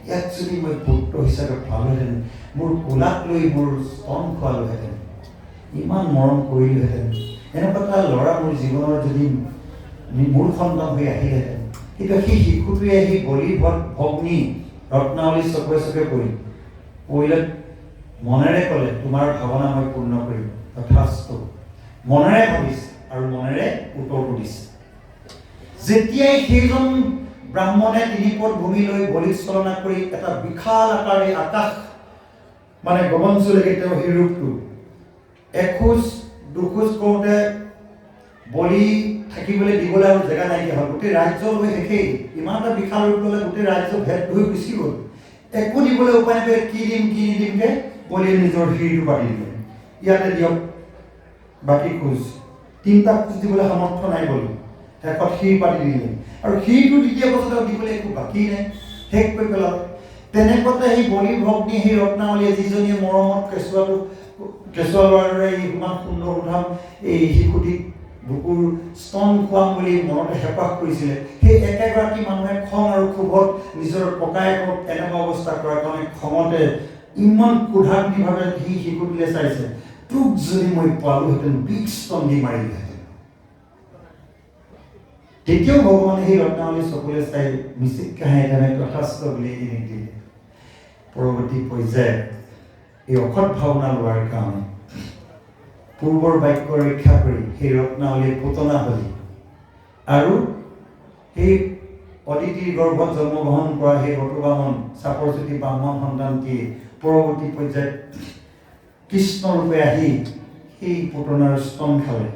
ইয়াক যদি মই পুত্ৰ হিচাপে পালোহেঁতেন, মোৰ কোলাক লৈ মোৰ স্তন খোৱালোহেঁতেন, ইমান মৰম কৰিলোহেঁতেন, এনেকুৱা এটা ল'ৰা মোৰ জীৱনৰ যদি মোৰ সন্তান হৈ আহিলেহেঁতেন। কিন্তু সেই শিশুটোৱে আহি বলিৰ ভগ্নী ৰত্নাৱলীৰ চকুৱে চকুৱে পৰিলে, মনেৰে ক'লে তোমাৰ ভাৱনা মই পূৰ্ণ কৰিম, তথাস্তু। মনেৰে ভাবিছে আৰু মনেৰে উত্তৰটো দিছে। যেতিয়াই সেইজন ব্ৰাহ্মণে 3 পদ ভূমি লৈ বলিক চলনা কৰি এটা বিশাল আকাৰে আকাশ মানে গগনচুলৈকে তেওঁ সেই ৰূপটো 1 খোজ 2 খোজ কৰোঁতে বলি থাকিবলৈ দিবলৈ আৰু জেগা নাইকিয়া হ'ল। গোটেই ৰাজ্য লৈ শেষেই, ইমান এটা বিশাল ৰূপ ল'লে গোটেই ৰাজ্য ভেদ ধুই গুচি গ'ল। একো দিবলৈ উপায় নাপায়, কি দিম কি নিদিমকৈ বলিয়ে নিজৰ শিৰটো পাতি দিলে, ইয়াতে দিয়ক বাকী খোজ। 3টা খোজ দিবলৈ সামৰ্থ্য নাই বলি, শেষত শিৰ পাতি দিলে, আৰু শিৰটো দ্বিতীয় বছৰত দিবলৈ একো বাকী নাই, শেষ কৰি পেলালে। তেনেকুৱাতে সেই বলিৰ ভগ্নী সেই ৰত্নাৱলীয়ে, যিজনীয়ে মৰমত কেঁচুৱা ল'ৰাৰ দৰে ইমান সুন্দৰ সুঠাম এই শিশুটিক বুকুৰ স্তন খুৱাম বুলি মনতে হেঁপাহ কৰিছিলে, সেই একেগৰাকী মানুহে খং আৰু ক্ষোভত নিজৰ ককায়েকক এনেকুৱা অৱস্থা কৰাৰ কাৰণে খঙতে ইমান কোধাগ্নিভাৱে সি শিশুটিলে চাইছে, তোক যদি মই পালোহেঁতেন বিগ ষ্টন দি মাৰিলেহেঁতেন। তেতিয়াও ভগৱানে সেই ৰত্নাৱলী চকুলে চাই মিচিক কাহে তেনে তথাস্থ বুলি এৰি দিলে। পৰৱৰ্তী পৰ্যায়ত এই অসৎ ভাৱনা লোৱাৰ কাৰণে পূৰ্বৰ বাক্য ৰক্ষা কৰি সেই ৰত্নাৱলী পুতনা হলি আৰু সেই অদিতিৰ গৰ্ভত জন্মগ্ৰহণ কৰা সেই বটুবামন চাপৰজ্যোতি ব্ৰাহ্মণ সন্তানটি পৰৱৰ্তী পৰ্যায়ত কৃষ্ণৰূপে আহি সেই পুতনাৰ স্তন খালে,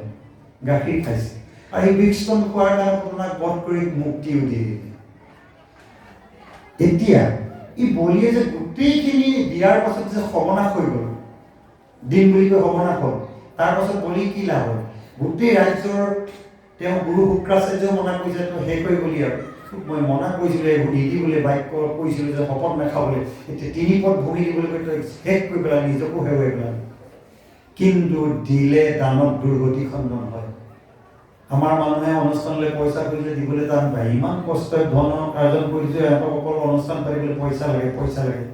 গাখীৰ খাইছে আৰু সেই বিগ স্তন খোৱাৰ কাৰণে পুতনাক বধ কৰি মুক্তিও দি দিলে। এতিয়া ই বলিয়ে যে গোটেইখিনি দিয়াৰ পাছত যে সৰ্বনাশ হৈ গ'ল, দিন বুলি কৈ সৰ্বনাশ হ'ল, তাৰ পাছত বলি কি লাভ হ'ল? গোটেই ৰাজ্যৰ তেওঁ গুৰু শুক্ৰাচাৰ্যও মনা কৰিছে, তই শেষ হৈ গ'লি আৰু তোক মই মনা কৰিছিলোঁ এইবোৰ নিদিবলৈ, বাক্য কৈছিলোঁ যে শপত নাখাবলৈ, এতিয়া 3 পদ ভূমি দিবলৈ কৈ তই শেষ কৰি পেলাই নিজকো হেৰুৱাই পেলালি। কিন্তু দিলে দানত দুৰ্গতি খণ্ডন হয়। আমাৰ মানুহে অনুষ্ঠানলৈ পইচা খুজিলে দিবলৈ টান পায়, ইমান কষ্টই ধন আৰ্জন কৰিছোঁ, সিহঁতক অকল অনুষ্ঠান পাতিবলৈ পইচা লাগে, পইচা লাগে।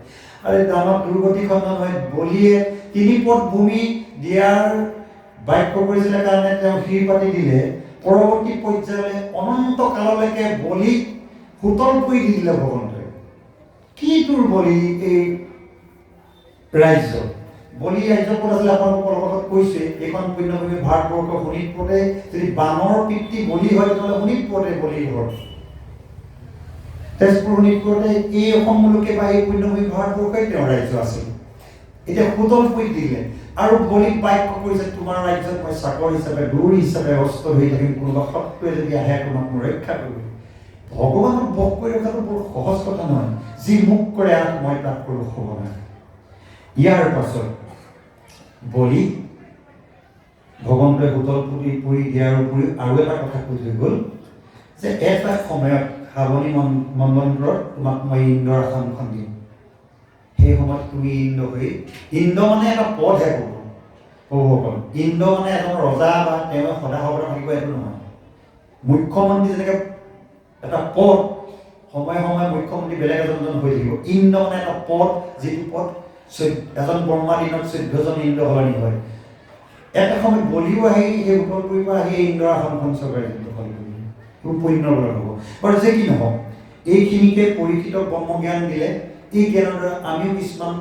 আৰু দানত দুৰ্গতি খণ্ডন হয়। বলিয়ে 3 পদ ভূমি দিয়াৰ বাক্য কৰিছিলে কাৰণে তেওঁ শিৰ পাতি দিলে। পৰৱৰ্তী পৰ্যায়লৈ অনন্ত কাললৈকে বলিক সুতল কৰি দি দিলে ভগৱন্তই। কি তোৰ বলি এই ৰাজ্য? বলি ৰাজ্য ক'ত আছিলে আপোনালোকৰ লগত কৈছে, এইখন পুণ্যভূমি ভাৰতবৰ্ষ শোণিতপুৰতে। যদি বানৰ পিতৃ বলি হয় তেতিয়াহ'লে শোণিতপুৰতে বলিৰ ঘৰ। তেজপুৰ শোণিতপুৰতে এই অসম মুলুকে বা এই পুণ্যভূমি ভাৰতবৰ্ষই তেওঁৰ ৰাজ্য আছিল। এতিয়া সুতল কৰি দিলে আৰু বলিক বাক্য কৰিছে, তোমাৰ ৰাজ্যত মই চাকৰ হিচাপে, দৌৰ হিচাপে অস্ত্ৰ হৈ থাকিম, কোনোবা শত্ৰুৱে যদি আহে তোমাক মই ৰক্ষা কৰিম। ভগৱানক বশ কৰি ৰখাটো বৰ সহজ কথা নহয়। যি মোক কৰে আন মই তাক কৰোঁ সৰ্বনাশ। ইয়াৰ পাছত বলি ভগৱন্তই সুতল পুৰি দিয়াৰ উপৰিও আৰু এটা কথা কৈ থৈ গ'ল যে এটা সময়ত হাৱনি মন্বন্তৰত তোমাক মই ইন্দ্ৰৰ আসনখন দিম। সেই সময়ত তুমি ইন্দ্ৰ হৈ, ইন্দ্ৰ মানে এটা পদহে প্ৰভুসকল। ইন্দ্ৰ মানে এজন ৰজা বা তেওঁ সদা সৰ্বদা থাকিব এইটো নহয়। মুখ্যমন্ত্ৰী যেনেকৈ এটা পদ, সময়ে সময়ে মুখ্যমন্ত্ৰী বেলেগ এজন হৈ থাকিব। ইন্দ্ৰ মানে এটা পদ, যিটো পদ এজন বৰ্মা দিনত 14জন ইন্দ্ৰ সলনি হয়। এটা সময়ত বলিও আহি সেই উত্তৰপুৰীৰ পৰা আহি ইন্দ্ৰৰ আসনখন চৰকাৰে দখল কৰিলে। খুব পুণ্য বল হ'ব। বাৰু যে কি নহওক, এইখিনিকে পৰীক্ষিত ব্ৰহ্মজ্ঞান দিলে। এই জ্ঞানৰ দ্বাৰা আমিও কিছুমান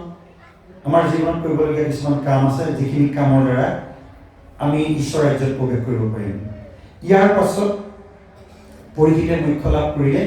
আমাৰ জীৱনত কৰিবলগীয়া কিছুমান কাম আছে, যিখিনি কামৰ দ্বাৰা আমি ঈশ্বৰ ৰাজ্যত প্ৰৱেশ কৰিব পাৰিম। ইয়াৰ পাছত পৰীক্ষিতে মুখ্য লাভ কৰিলে